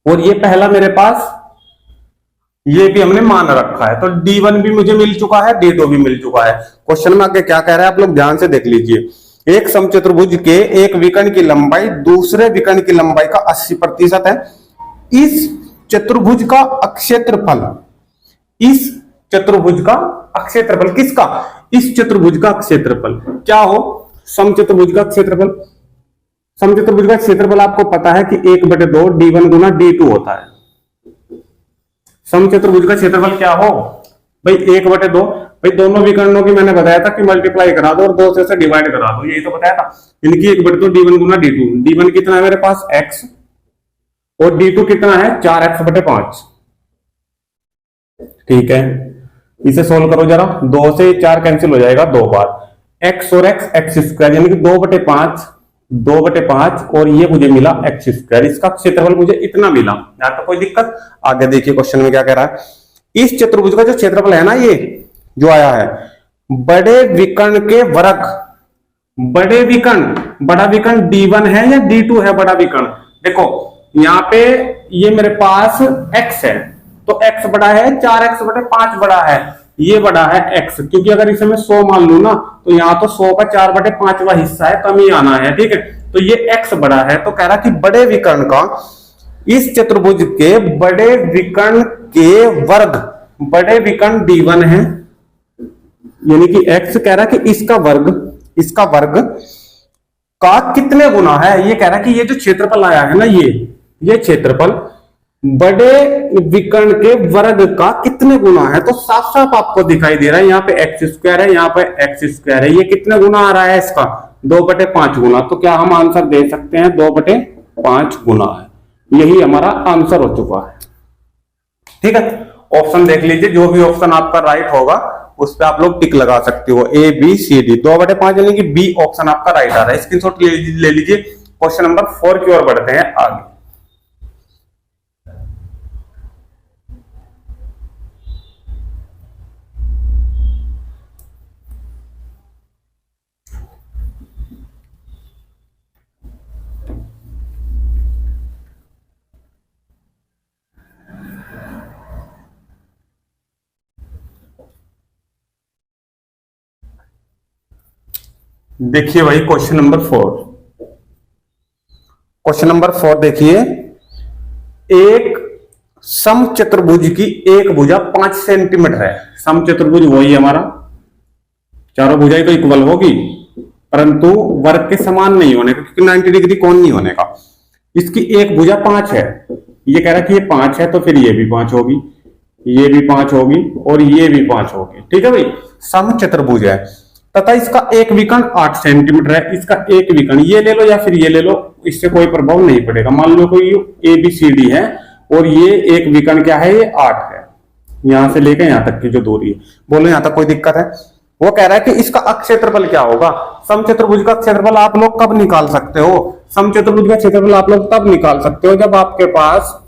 और ये पहला मेरे पास ये भी हमने मान रखा है, तो D1 भी मुझे मिल चुका है, D2 भी मिल चुका है। क्वेश्चन में आगे क्या कह रहा है आप लोग ध्यान से देख लीजिए। एक समचतुर्भुज के एक विकर्ण की लंबाई दूसरे विकर्ण की लंबाई का 80% है। इस चतुर्भुज का अक्षेत्रफल, इस चतुर्भुज का अक्षेत्रफल किसका? इस चतुर्भुज का अक्षेत्रफल क्या हो? समचतुर्भुज का क्षेत्रफल। समचतुर्भुज का क्षेत्रफल आपको पता है कि 1/2 D1 गुना D2 होता है। समचतुर्भुज का क्षेत्रफल क्या हो भाई? 1/2। भाई दोनों विकर्णों की मैंने बताया था कि मल्टीप्लाई करा दो और 2 से डिवाइड करा दो, यही तो बताया था। इनकी 1/2 D1 गुना D2। D1 कितना है मेरे पास? x, और D2 कितना है? 4x/5। ठीक है, इसे सोल्व करो जरा। 2 से 4 कैंसिल हो जाएगा 2 बार, x और x स्क्वायर यानी कि 2/5, 2/5, और ये मुझे मिला x स्क्वायर। इसका क्षेत्रफल मुझे इतना मिला। यहां तो कोई दिक्कत? आगे देखिए क्वेश्चन में क्या कह रहा है। इस चतुर्भुज का जो क्षेत्रफल है ना, ये जो आया है, बड़े विकर्ण के वर्ग, बड़े विकर्ण, बड़ा विकर्ण D1 है या D2 है? बड़ा विकर्ण, देखो यहाँ पे ये मेरे पास x है, तो x बड़ा है, 4x/5 बड़ा है, ये बड़ा है x, क्योंकि अगर इसे मैं 100 मान लू ना, तो यहाँ तो 100 का 4/5वां हिस्सा है, कम ही आना है। ठीक है, तो ये x बड़ा है, तो कह रहा कि बड़े विकर्ण का, इस चतुर्भुज के बड़े विकर्ण के वर्ग, बड़े विकर्ण D1 है, यानी कि x कह रहा कि इसका वर्ग, इसका वर्ग का कितने गुना है? ये कह रहा कि ये जो क्षेत्रफल आया है ना, ये क्षेत्रफल बड़े विकर्ण के वर्ग का कितने गुना है? तो साफ साफ आपको दिखाई दे रहा है, यहाँ पे x स्क्वायर है, यहाँ पे x स्क्वायर है, ये कितने गुना आ रहा है इसका? 2/5 गुना। तो क्या हम आंसर दे सकते हैं 2/5 गुना है? यही हमारा आंसर हो चुका है। ठीक है, ऑप्शन देख लीजिए, जो भी ऑप्शन आपका राइट होगा उस पर आप लोग टिक लगा सकते हो, A B C D। 2/5 यानी कि बी ऑप्शन आपका राइट आ रहा है। स्क्रीनशॉट ले लीजिए। क्वेश्चन नंबर 4 की ओर बढ़ते हैं आगे। देखिए भाई क्वेश्चन नंबर 4, क्वेश्चन नंबर 4 देखिए। एक समचतुर्भुज की एक भुजा 5 सेंटीमीटर है। समचतुर्भुज वही हमारा, चारों भुजाएं तो इक्वल होगी, परंतु वर्ग के समान नहीं होने का, क्योंकि 90 डिग्री कोण नहीं होने का। इसकी एक भुजा 5 है, ये कह रहा है कि ये 5 है, तो फिर ये भी 5 होगी, ये भी 5 होगी, और ये भी 5 होगी। ठीक है भाई, समचतुर्भुज है तथा इसका एक विकर्ण 8 सेंटीमीटर है। इसका एक विकर्ण ये ले लो या फिर ये ले लो, इससे कोई प्रभाव नहीं पड़ेगा। मान लो कोई ABCD है और ये एक विकर्ण क्या है? ये 8 है, यहां से लेकर यहां तक की जो दूरी है। बोलो यहां तक कोई दिक्कत है? वो कह रहा है कि इसका अक्षेत्रफल क्या होगा? समचतुर्भुज का क्षेत्रफल आप लोग कब निकाल सकते हो? समचतुर्भुज का क्षेत्रफल आप लोग तब निकाल सकते हो जब आपके पास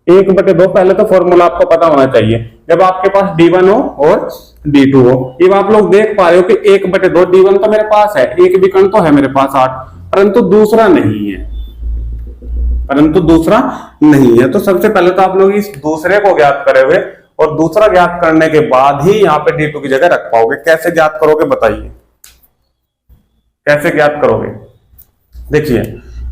1/2, पहले तो फॉर्मूला आपको पता होना चाहिए, जब आपके पास D1 हो और D2 हो। ये आप लोग देख पा रहे हो कि 1/2 D1 तो मेरे पास है, एक विकर्ण तो है मेरे पास 8, परंतु दूसरा नहीं है, परंतु दूसरा नहीं है। तो सबसे पहले तो आप लोग इस दूसरे को ज्ञात करे हुए और दूसरा ज्ञात करने के बाद ही यहाँ पे D2 की जगह रख पाओगे। कैसे ज्ञात करोगे बताइए, कैसे ज्ञात करोगे? देखिए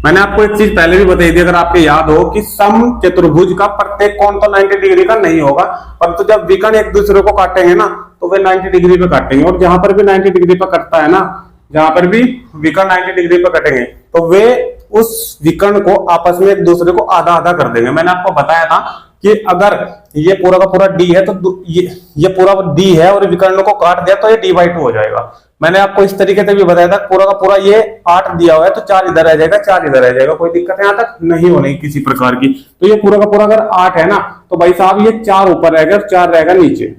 मैंने आपको एक चीज पहले भी बताई थी, अगर आपको याद हो कि समचतुर्भुज का प्रत्येक कोण तो 90 डिग्री का नहीं होगा, परंतु जब विकर्ण एक दूसरे को काटेंगे ना तो वे 90 डिग्री पे काटेंगे, और जहां पर भी 90 डिग्री पे कटता है ना, जहां पर भी विकर्ण 90 डिग्री पे कटेंगे तो वे उस विकर्ण को आपस में एक दूसरे को आधा आधा कर देंगे। मैंने आपको बताया था कि अगर ये पूरा का पूरा D है तो ये पूरा D है और विकर्ण को काट दिया तो ये D/2 हो जाएगा। मैंने आपको इस तरीके से भी बताया था, पूरा का पूरा ये 8 दिया हुआ है तो 4 इधर रह जाएगा, 4 इधर रह जाएगा, कोई दिक्कत यहां तक नहीं होने किसी प्रकार की। तो ये पूरा का पूरा अगर 8 है ना, तो भाई साहब ये 4 ऊपर रहेगा और 4 रहेगा नीचे,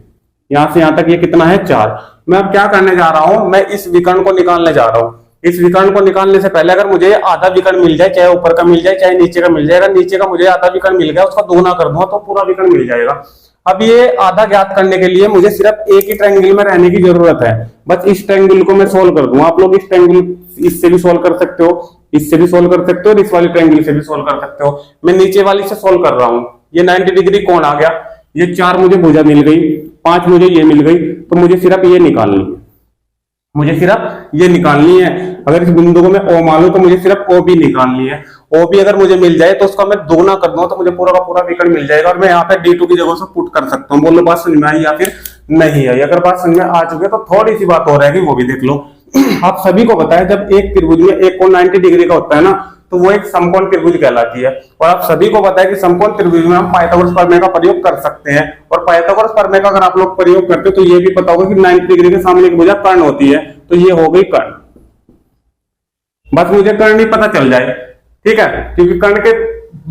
यहां से यहां तक ये कितना है? 4। मैं अब क्या करने जा रहा हूं, मैं इस विकर्ण को निकालने जा रहा हूं। इस विकर्ण को निकालने से पहले अगर मुझे आधा विकर्ण मिल जाए, चाहे ऊपर का मिल जाए चाहे नीचे का मिल जाए, अगर नीचे का मुझे आधा विकर्ण मिल गया उसका दोगुना कर दूंगा तो पूरा विकर्ण मिल जाएगा। अब ये आधा ज्ञात करने के लिए मुझे सिर्फ एक ही ट्रायंगल में रहने की जरूरत है। बस इस ट्रायंगल को मैं सोल्व कर दूंगा। आप लोग इस ट्रायंगल इससे भी सोल्व कर सकते हो, इससे भी सोल्व कर सकते हो और इस वाली ट्रायंगल से भी सोल्व कर सकते हो। मैं नीचे वाली से सोल्व कर रहा हूं। ये 90 डिग्री कोण आ गया, ये 4 मुझे भुजा मिल गई, 5 मुझे ये मिल गई, तो मुझे सिर्फ ये निकालनी है, मुझे सिर्फ ये निकालनी है। अगर इस बिंदु को मैं ओ मान लूं तो मुझे सिर्फ ओ बी निकालनी है। ओ बी अगर मुझे मिल जाए तो उसका मैं दोगुना कर दूं तो मुझे पूरा का पूरा विकर्ण मिल जाएगा और मैं यहाँ पे D2 की जगह से पुट कर सकता हूँ। बोलो बात समझ में आई या फिर नहीं आई? अगर बात समझ में आ चुकी है तो थोड़ी सी बात और रहेगी, वो भी देख लो। आप सभी को पता है जब एक त्रिभुज में एक कोण 90 डिग्री का होता है ना, तो वो एक समकोण त्रिभुज कहलाती है। और आप सभी को पता है कि समकोण त्रिभुज में हम पाइथागोरस प्रमेय का प्रयोग कर सकते हैं। और पाइथागोरस प्रमेय का अगर आप लोग प्रयोग करते हो तो ये भी पता होगा कि 90 डिग्री के सामने एक भुजा कर्ण होती है, तो ये हो गई कर्ण। बस मुझे कर्ण ही पता चल जाए, ठीक है, क्योंकि कर्ण के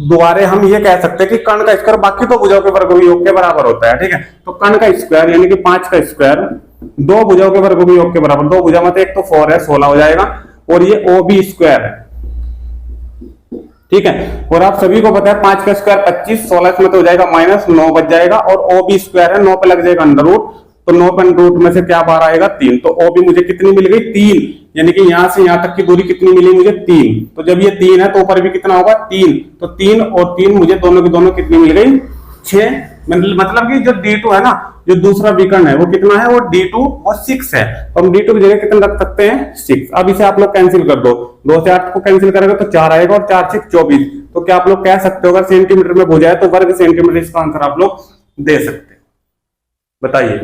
द्वारे हम ये कह सकते हैं कि कर्ण का स्क्वायर बाकी तो भुजाओं के वर्गयोग के बराबर होता है, ठीक है। तो कर्ण का स्क्वायर यानी कि 5 का स्क्वायर दो भुजाओं के वर्गयोग के बराबर, दो भुजा मतलब एक तो 4 है 16 हो जाएगा, और ये ओ बी स्क्वायर है, ठीक है। और आप सभी को पता है 5 का स्क्वायर 25, 16 इसमें तो हो जाएगा माइनस 9 बच जाएगा, और ओ बी स्क्वायर है 9 पे लग जाएगा अंडर रूट, तो 9 पे अंडर रूट में से क्या बाहर आएगा 3, तो ओ बी मुझे कितनी मिल गई 3, यानी कि यहां से यहां तक की दूरी कितनी मिली मुझे 3। तो जब ये 3 है तो ऊपर भी कितना होगा 3, तो 3 और 3 मुझे दोनों की दोनों कितनी मिल गई 6। मतलब कि जो D2 है ना, जो दूसरा विकर्ण है वो कितना है, वो D2 और 6 है, तो हम D2 की जगह कितना रख सकते हैं 6। अब इसे आप लोग कैंसिल कर दो, 2 से 8 को कैंसिल करेगा तो 4 आएगा, और 4 6 24। तो क्या आप लोग कह सकते हो अगर सेंटीमीटर में हो जाए तो वर्ग सेंटीमीटर इसका आंसर आप लोग दे सकते हैं? बताइए,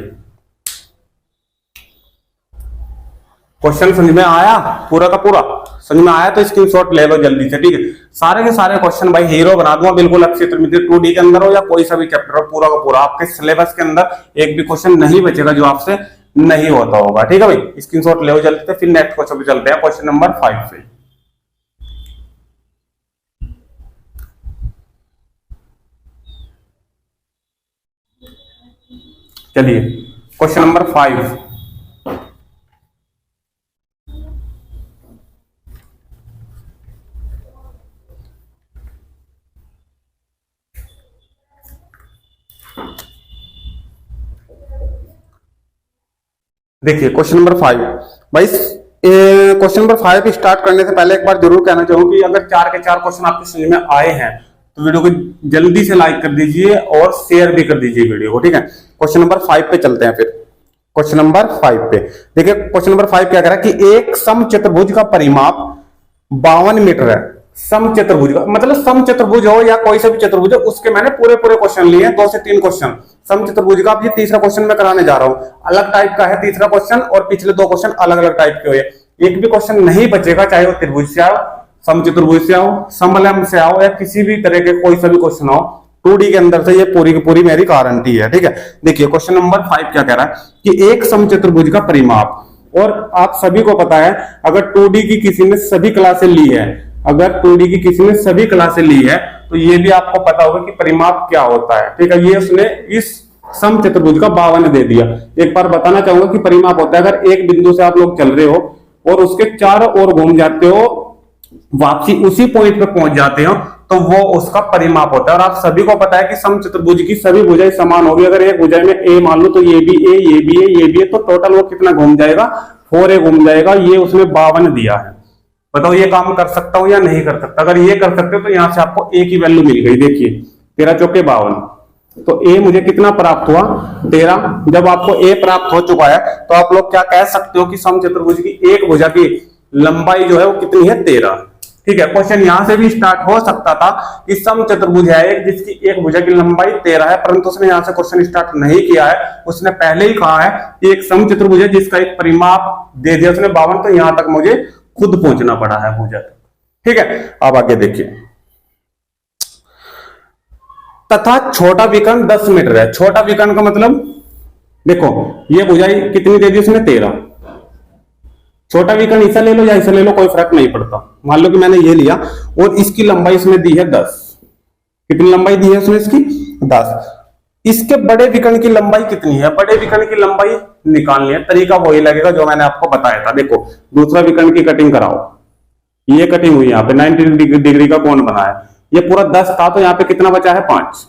क्वेश्चन समझ में आया? पूरा का पूरा समझ में आया तो स्क्रीनशॉट ले लो जल्दी से, ठीक है। सारे के सारे क्वेश्चन भाई हीरो बना दूंगा बिल्कुल, अक्षय तृतीय 2D के अंदर हो या कोई सा भी चैप्टर हो, पूरा का पूरा आपके सिलेबस के अंदर एक भी क्वेश्चन नहीं बचेगा जो आपसे नहीं होता होगा, ठीक है भाई। स्क्रीनशॉट ले लो जल्दी से, फिर नेक्स्ट क्वेश्चन पे चलते हैं, क्वेश्चन नंबर 5 पे। चलिए क्वेश्चन नंबर 5, देखिए क्वेश्चन नंबर 5 भाई। क्वेश्चन नंबर 5 स्टार्ट करने से पहले एक बार जरूर कहना चाहूंगा कि अगर 4 के 4 क्वेश्चन आपके समझ में आए हैं तो वीडियो को जल्दी से लाइक कर दीजिए और शेयर भी कर दीजिए वीडियो को, ठीक है। क्वेश्चन नंबर 5 पे चलते हैं। फिर क्वेश्चन नंबर 5 पे देखिए, क्वेश्चन नंबर 5 क्या कह रहा है कि एक समचतुर्भुज का परिमाप 52 मीटर है। समचतुर्भुज का मतलब समचतुर्भुज हो या कोई सा भी चतुर्भुज हो, उसके मैंने पूरे क्वेश्चन लिए हैं, 2 से 3 क्वेश्चन समचतुर्भुज का। अब ये तीसरा क्वेश्चन मैं कराने जा रहा हूं, अलग टाइप का है तीसरा क्वेश्चन, और पिछले 2 क्वेश्चन अलग अलग टाइप के हुए। एक भी क्वेश्चन नहीं बचेगा, चाहे वो त्रिभुज से आओ, समचतुर्भुज से आओ, समलंब से आओ, या किसी भी तरह के कोई सा भी क्वेश्चन आओ 2D के अंदर से, ये पूरी की पूरी मेरी गारंटी है, ठीक है। देखिए क्वेश्चन नंबर 5 क्या कह रहा है कि एक समचतुर्भुज का परिमाप, और आप सभी को पता है अगर 2D की किसी ने सभी क्लासें ली है, अगर 2D की किसी ने सभी क्लासें ली है तो ये भी आपको पता होगा कि परिमाप क्या होता है, ठीक है। ये उसने इस समचतुर्भुज का 52 दे दिया। एक बार बताना चाहूंगा कि परिमाप होता है अगर एक बिंदु से आप लोग चल रहे हो और उसके चारों ओर घूम जाते हो, वापसी उसी पॉइंट पे पहुंच जाते हो, तो वो उसका परिमाप होता है। और आप सभी को पता है कि समचतुर्भुज की सभी भुजाएं समान होगी। अगर एक भुजा में ए मान लो तो ये भी ए, ये भी ए, ये भी ए, तो टोटल वो कितना घूम जाएगा 4A घूम जाएगा। ये उसने 52 दिया है। बताओ ये काम कर सकता हूं या नहीं कर सकता? अगर ये कर सकते हो तो यहां से आपको ए की वैल्यू मिल गई। देखिए 13 चौके 52, तो ए मुझे कितना प्राप्त हुआ 13। जब आपको ए प्राप्त हो चुका है तो आप लोग क्या कह सकते हो कि समचतुर्भुज की एक भुजा की लंबाई जो है वो कितनी है 13, ठीक है। क्वेश्चन यहां से भी स्टार्ट हो सकता था कि समचतुर्भुज है एक जिसकी एक भुजा की लंबाई 13 है, परंतु उसने यहां से क्वेश्चन स्टार्ट नहीं किया है। उसने पहले ही कहा है कि एक समचतुर्भुज है जिसका एक परिमाप दे दिया उसने 52, तो यहां तक मुझे खुद पहुंचना पड़ा है भुजा तक, ठीक है। अब आगे देखिए, तथा छोटा विकर्ण 10 मीटर है। छोटा विकर्ण का मतलब देखो ये भुजाई कितनी दे दी उसने 13। छोटा विकर्ण ऐसा ले लो या ऐसा ले लो, कोई फर्क नहीं पड़ता। मान लो कि मैंने ये लिया और इसकी लंबाई इसने दी है 10। कितनी लंबाई दी है उसने इसकी 10। इसके बड़े विकर्ण की लंबाई कितनी है, बड़े विकर्ण की लंबाई निकालनी है। तरीका वही लगेगा जो मैंने आपको बताया था। देखो दूसरा विकर्ण की कटिंग कराओ, ये कटिंग हुई यहाँ पे 90 डिग्री का कोण बना है, ये पूरा 10 था तो यहाँ पे कितना बचा है 5,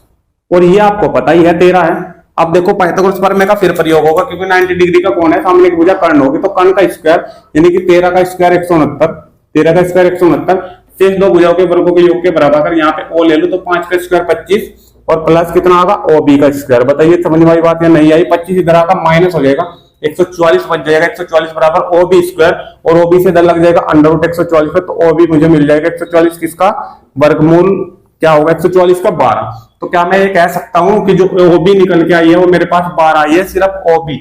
और ये आपको पता ही है 13 है। अब देखो पाइथागोरस प्रमेय का फिर प्रयोग होगा, क्योंकि 90 डिग्री का कोण है, सामने की भुजा कर्ण होगी, तो कर्ण का स्क्वायर यानी कि 13 का स्क्वायर 169, 13 का स्क्वायर 169, शेष दो भुजाओं के वर्गों के योग के बराबर। अगर यहाँ पे ओ ले लो तो 5 का स्क्वायर 25 और प्लस कितना होगा ओ बी का स्क्वायर। बताइए समझ में आई बात या नहीं आई? 25 इधर आकर माइनस हो जाएगा, 144 बच जाएगा, 144 बराबर ओ बी स्क्वायर, और ओ बी से इधर लग जाएगा अंडर रूट 144 पे, तो ओ बी मुझे मिल जाएगा 144 किसका वर्गमूल क्या होगा 144 का 12। तो क्या मैं ये कह सकता हूं कि जो ओबी निकल के आई है वो मेरे पास 12 आई है, सिर्फ ओबी।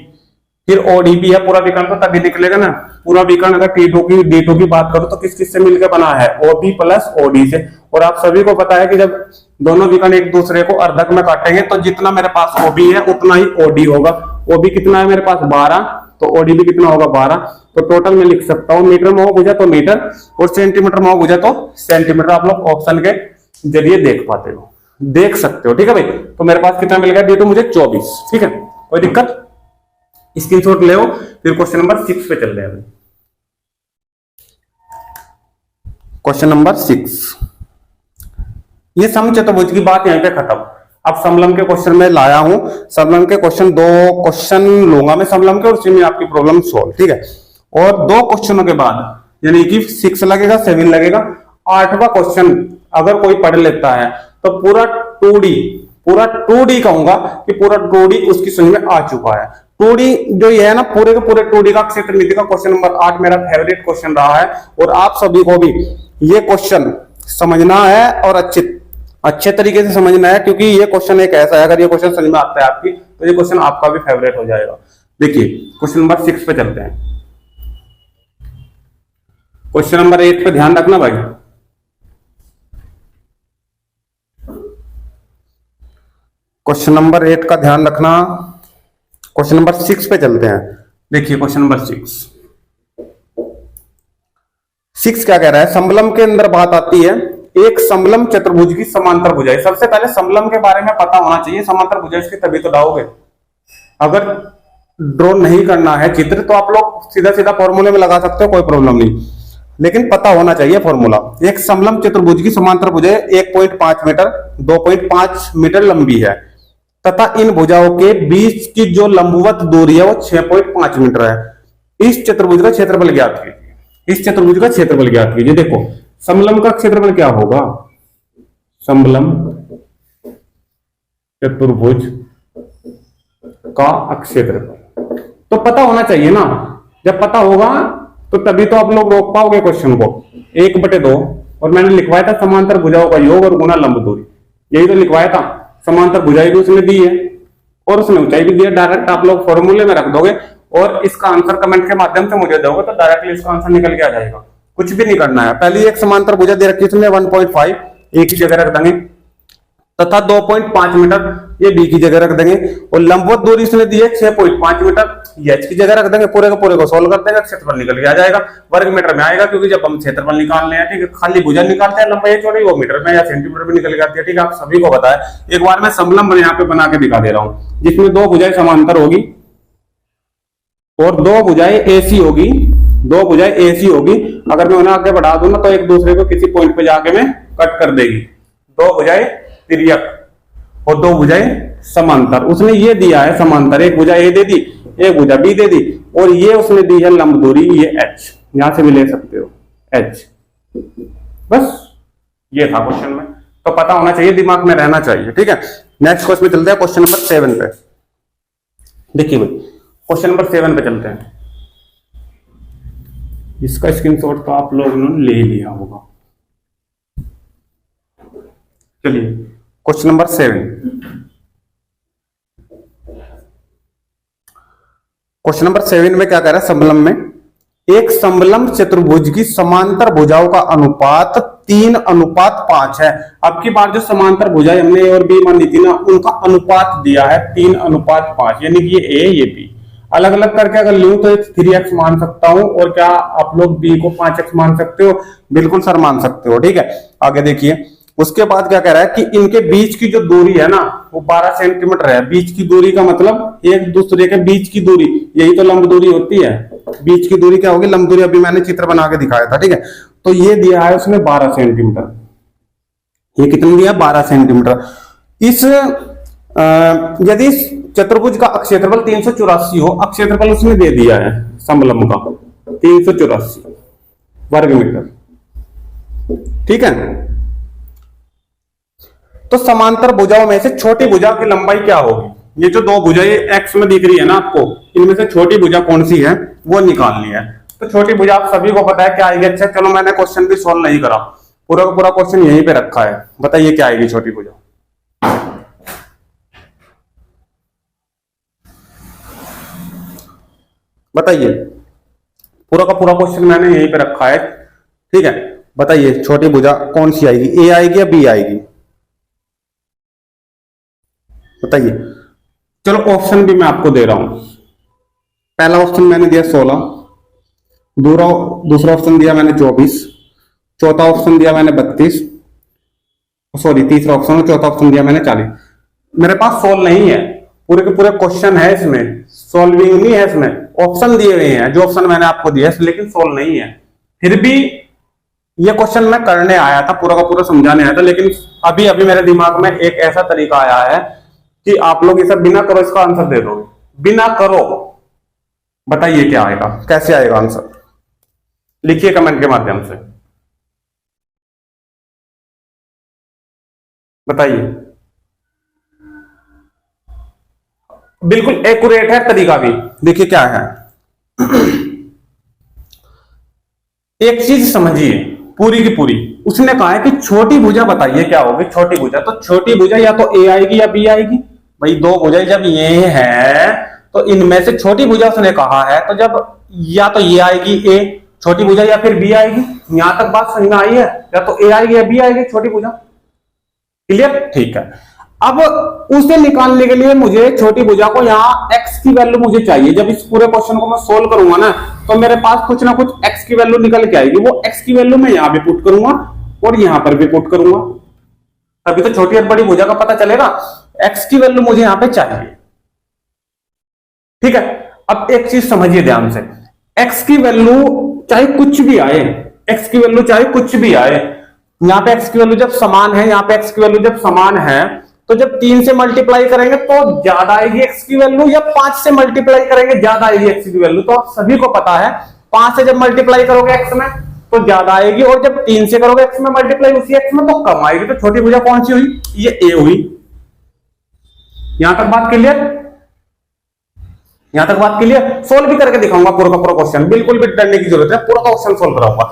फिर ओडीबी है पूरा विकर्ण, तो तभी निकलेगा ना पूरा विकर्ण। अगर टी2 की डी2 की बात करो तो किस किस से मिलकर बना है, ओबी प्लस ओडी से। और आप सभी को पता है कि जब दोनों विकर्ण एक दूसरे को अर्धक में काटेंगे तो जितना मेरे पास ओबी है उतना ही ओडी होगा। ओबी कितना है मेरे पास 12, तो ओडी भी कितना होगा 12। तो टोटल में लिख सकता हूँ मीटर में हो बुझा तो मीटर और सेंटीमीटर में हो बुझा तो सेंटीमीटर। आप लोग ऑप्शन के जरिए देख पाते हो, देख सकते हो, ठीक है भाई। तो मेरे पास कितना मिल गया डी2 मुझे 24, ठीक है, कोई दिक्कत? स्क्रीनशॉट ले, फिर क्वेश्चन नंबर 6 पे चल रहे हैं। क्वेश्चन नंबर 6, ये समचतुर्भुज की बात यहीं पे खत्म। अब समलंब के क्वेश्चन में लाया हूं, समलंब के क्वेश्चन 2 क्वेश्चन लूंगा मैं समलंब के, और उसी में आपकी प्रॉब्लम सोल्व, ठीक है। और 2 क्वेश्चनों के बाद यानी कि 6 लगेगा 7 लगेगा, 8वां क्वेश्चन अगर कोई पढ़ लेता है तो पूरा 2D कहूंगा कि पूरा 2D उसकी समझ में आ चुका है। 2D जो ये है ना पूरे के पूरे 2D का क्षेत्र नीति का क्वेश्चन नंबर 8 मेरा फेवरेट क्वेश्चन रहा है, और आप सभी को भी ये क्वेश्चन समझना है और अच्छे तरीके से समझना है, क्योंकि ये क्वेश्चन एक ऐसा है, अगर ये क्वेश्चन समझ में आता है आपकी तो ये क्वेश्चन आपका भी फेवरेट हो जाएगा। देखिए क्वेश्चन नंबर 6 पे चलते हैं। क्वेश्चन नंबर 8 पे ध्यान रखना भाई। क्वेश्चन नंबर 8 का ध्यान रखना। क्वेश्चन नंबर 6 पे चलते हैं। देखिए क्वेश्चन नंबर 6 क्या कह रहा है, समलंब के अंदर बात आती है एक समलंब चतुर्भुज की समांतर भुजाएं। सबसे पहले समलंब के बारे में पता होना चाहिए, समांतर भुजाएं इसकी तभी तो ड्राओगे। अगर ड्रॉ नहीं करना है चित्र तो आप लोग सीधा सीधा फॉर्मूले में लगा सकते हो, कोई प्रॉब्लम नहीं, लेकिन पता होना चाहिए फॉर्मूला। एक समलंब चतुर्भुज की समांतर भुजाएं 1.5 मीटर 2.5 मीटर लंबी है तथा इन भुजाओं के बीच की जो लंबवत दूरी है वो 6.5 मीटर है। इस चतुर्भुज का क्षेत्रफल ज्ञात कीजिए। इस चतुर्भुज का क्षेत्रफल ज्ञात कीजिए। देखो समलंब का क्षेत्रफल क्या होगा, समलंब चतुर्भुज का क्षेत्रफल तो पता होना चाहिए ना। जब पता होगा तो तभी तो आप लोग रोक पाओगे क्वेश्चन को। 1/2 और मैंने लिखवाया था समांतर भुजाओं का योग और गुना लंब दूरी, यही तो लिखवाया था। समांतर भुजाएं भी उसने दी है और उसने ऊंचाई भी दी है। डायरेक्ट आप लोग फॉर्मूले में रख दोगे और इसका आंसर कमेंट के माध्यम से मुझे दोगे तो डायरेक्टली इसका आंसर निकल के आ जाएगा। कुछ भी नहीं करना है। पहली एक समांतर भुजा दे रखी है इसमें 1.5 एक की जगह रख देंगे तथा 2.5 मीटर ये बी की जगह रख देंगे, और लंबवत दूरी इसने दी है 6.5 मीटर ये एच की जगह रख देंगे। पूरे को सोल्व कर देंगे, क्षेत्रफल निकल के आ जाएगा। वर्ग मीटर में आएगा क्योंकि जब हम क्षेत्रफल निकालने हैं, ठीक है, खाली भुजा निकालते हैं लंबाई चौड़ाई वो मीटर में या सेंटीमीटर में निकल के आती है, ठीक है। आप सभी को पता है। एक बार मैं समलंब यहाँ पे बना के दिखा दे रहा हूं जिसमें 2 भुजाएं समांतर होगी और 2 भुजाएं ऐसी होगी, 2 भुजाएं ऐसी होगी। अगर मैं उन्हें आगे बढ़ा दूं ना तो एक दूसरे को किसी पॉइंट पे जाके मैं कट कर देगी। 2 भुजाएं तिर्यक और 2 भुजाएं समांतर। उसने ये दिया है समांतर, एक भुजा ए दे दी एक भुजा बी दे दी, और ये उसने दी है लंब दूरी ये एच, यहां से भी ले सकते हो एच। बस ये था क्वेश्चन में, तो पता होना चाहिए, दिमाग में रहना चाहिए, ठीक है। नेक्स्ट क्वेश्चन पे चलते हैं, क्वेश्चन नंबर 7 पे। देखिए भाई क्वेश्चन नंबर 7 पे चलते हैं। इसका स्क्रीनशॉट तो आप लोगों ने ले लिया होगा। चलिए क्वेश्चन नंबर 7। क्वेश्चन नंबर 7 में क्या कह रहा है, समलंब में एक समलंब चतुर्भुज की समांतर भुजाओं का अनुपात 3:5 है। अब की बार जो समांतर भुजाएं हमने ए और बी मानी थी ना, उनका अनुपात दिया है 3:5, यानी कि ये ए ये बी। अलग अलग करके अगर लूं तो 3x मान सकता हूं, और क्या आप लोग b को 5x मान सकते हो? बिल्कुल सर मान सकते हो, ठीक है। आगे देखिए उसके बाद क्या कह रहा है कि इनके बीच की जो दूरी है ना वो 12 सेंटीमीटर है। बीच की दूरी का मतलब एक दूसरे के बीच की दूरी, यही तो लंब दूरी होती है। बीच की दूरी क्या होगी? लंब दूरी। अभी मैंने चित्र बना के दिखाया था, ठीक है। तो ये दिया है उसने 12 सेंटीमीटर। ये कितना दिया? 12 सेंटीमीटर। इस यदि चतुर्भुज का अक्षेत्रफल 384 हो, अक्षेत्रफल उसने दे दिया है समलंब का 384 वर्ग मीटर, ठीक है। तो समांतर भुजाओं में से छोटी भुजा की लंबाई क्या होगी? ये जो दो भुजा ये एक्स में दिख रही है ना आपको, इनमें से छोटी भुजा कौन सी है वो निकालनी है। तो छोटी भुजा आप सभी को पता है क्या आएगी। अच्छा चलो मैंने क्वेश्चन भी सॉल्व नहीं करा, पूरा का पूरा क्वेश्चन यहीं पे रखा है। बताइए क्या आएगी छोटी भुजा? बताइए, पूरा का पूरा क्वेश्चन मैंने यहीं पे रखा है, ठीक है। बताइए छोटी भुजा कौन सी आएगी? ए आएगी या बी आएगी? बताइए। चलो ऑप्शन भी मैं आपको दे रहा हूं। पहला ऑप्शन मैंने दिया 16, दूसरा ऑप्शन दिया मैंने 24, चौथा ऑप्शन दिया मैंने 32, सॉरी तीसरा ऑप्शन और चौथा ऑप्शन दिया मैंने 40। मेरे पास सोल्व नहीं है, पूरे के पूरे क्वेश्चन है इसमें, सॉल्विंग नहीं है इसमें। ऑप्शन दिए हुए हैं जो ऑप्शन मैंने आपको दिया है, लेकिन सोल्व नहीं है। फिर भी ये क्वेश्चन मैं करने आया था, पूरा का पूरा समझाने आया था, लेकिन अभी अभी मेरे दिमाग में एक ऐसा तरीका आया है कि आप लोग इसे बिना करो इसका आंसर दे दोगे, बिना करो। बताइए क्या आएगा, कैसे आएगा आंसर? लिखिए कमेंट के माध्यम से, बताइए। बिल्कुल एक्यूरेट है तरीका भी। देखिए क्या है, एक चीज समझिए पूरी की पूरी। उसने कहा है कि छोटी भुजा बताइए क्या होगी छोटी भुजा। तो छोटी भुजा या तो ए आएगी या बी आएगी। भाई दो भुजा जब ये है तो इनमें से छोटी भुजा उसने कहा है, तो जब या तो ये आएगी ए छोटी भुजा या फिर बी आएगी। यहां तक बात समझ में आई है? या तो ए आएगी या बी आएगी छोटी भुजा। क्लियर? ठीक है। अब उसे निकालने के लिए मुझे छोटी भुजा को यहाँ x की वैल्यू मुझे चाहिए। जब इस पूरे क्वेश्चन को मैं सोल्व करूंगा ना तो मेरे पास कुछ ना कुछ x की वैल्यू निकल के आएगी। वो x की वैल्यू मैं यहां भी पुट करूंगा और यहां पर भी पुट करूंगा, तभी तो छोटी और बड़ी भुजा का पता चलेगा। x की वैल्यू मुझे यहां पे चाहिए, ठीक है। अब एक चीज समझिए ध्यान से, x की वैल्यू चाहे कुछ भी आए, x की वैल्यू चाहे कुछ भी आए, यहाँ पे x की वैल्यू जब समान है, यहाँ पे x की वैल्यू जब समान है, तो जब 3 से मल्टीप्लाई करेंगे तो ज्यादा आएगी x की वैल्यू, या 5 से मल्टीप्लाई करेंगे ज्यादा आएगी x की वैल्यू। तो आप सभी को पता है 5 से जब मल्टीप्लाई करोगे x में तो ज्यादा आएगी, और जब 3 से करोगे x में मल्टीप्लाई उसी x में तो कम आएगी। तो छोटी भुजा कौन सी हुई? ये a हुई। यहां तक बात क्लियर? यहां तक बात क्लियर? सोल्व भी करके दिखाऊंगा पूरा का पूरा क्वेश्चन, बिल्कुल भी डरने की जरूरत है, पूरा का क्वेश्चन सोल्व कराऊंगा।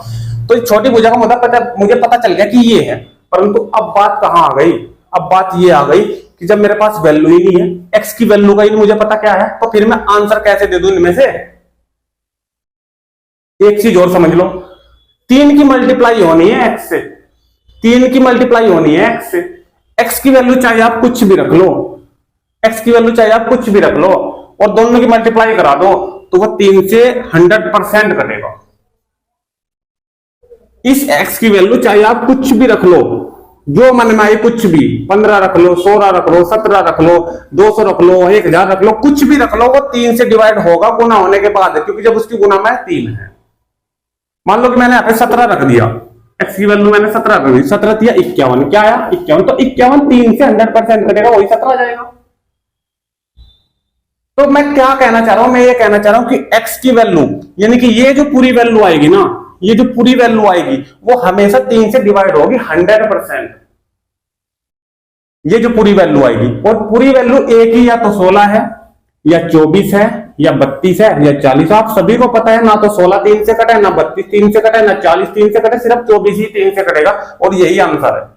तो छोटी भुजा का मुझे पता चल गया कि ये है, परंतु अब बात कहां आ गई? अब बात ये आ गई कि जब मेरे पास वैल्यू ही नहीं है, एक्स की वैल्यू का ही मुझे पता क्या है, तो फिर मैं आंसर कैसे दे दूं इनमें से? एक चीज और समझ लो, 3 की मल्टीप्लाई होनी है एक्स से, 3 की मल्टीप्लाई होनी है एक्स से। एक्स की वैल्यू चाहे आप कुछ भी रख लो, एक्स की वैल्यू चाहे आप कुछ भी रख लो और दोनों की मल्टीप्लाई करा दो तो वो 3 से 100% कटेगा। इस x की वैल्यू चाहे आप कुछ भी रख लो, जो मन में आए कुछ भी, 15 रख लो, 16 रख लो, 17 रख लो, 200 रख लो, 1000 रख लो, कुछ भी रख लो, वो 3 से डिवाइड होगा गुना होने के बाद, क्योंकि जब उसकी गुना में 3 है। मान लो कि मैंने यहाँ पे 17 रख दिया, x की वैल्यू मैंने 17 रख दी, 17 दिया 51, क्या आया 51, तो 51 3 से 100% कटेगा, वही 17 आ जाएगा। तो मैं क्या कहना चाह रहा हूं? मैं ये कहना चाह रहा हूं कि x की वैल्यू यानी कि ये जो पूरी वैल्यू आएगी ना, ये जो पूरी वैल्यू आएगी वो हमेशा 3 से डिवाइड होगी 100%। ये जो पूरी वैल्यू आएगी, और पूरी वैल्यू एक ही, या तो 16 है या 24 है या 32 है या 40। आप सभी को पता है ना तो 16 3 से कटे, ना 32 3 से कटे, ना 40 3 से कटे, सिर्फ 24 ही 3 से कटेगा, और यही आंसर है।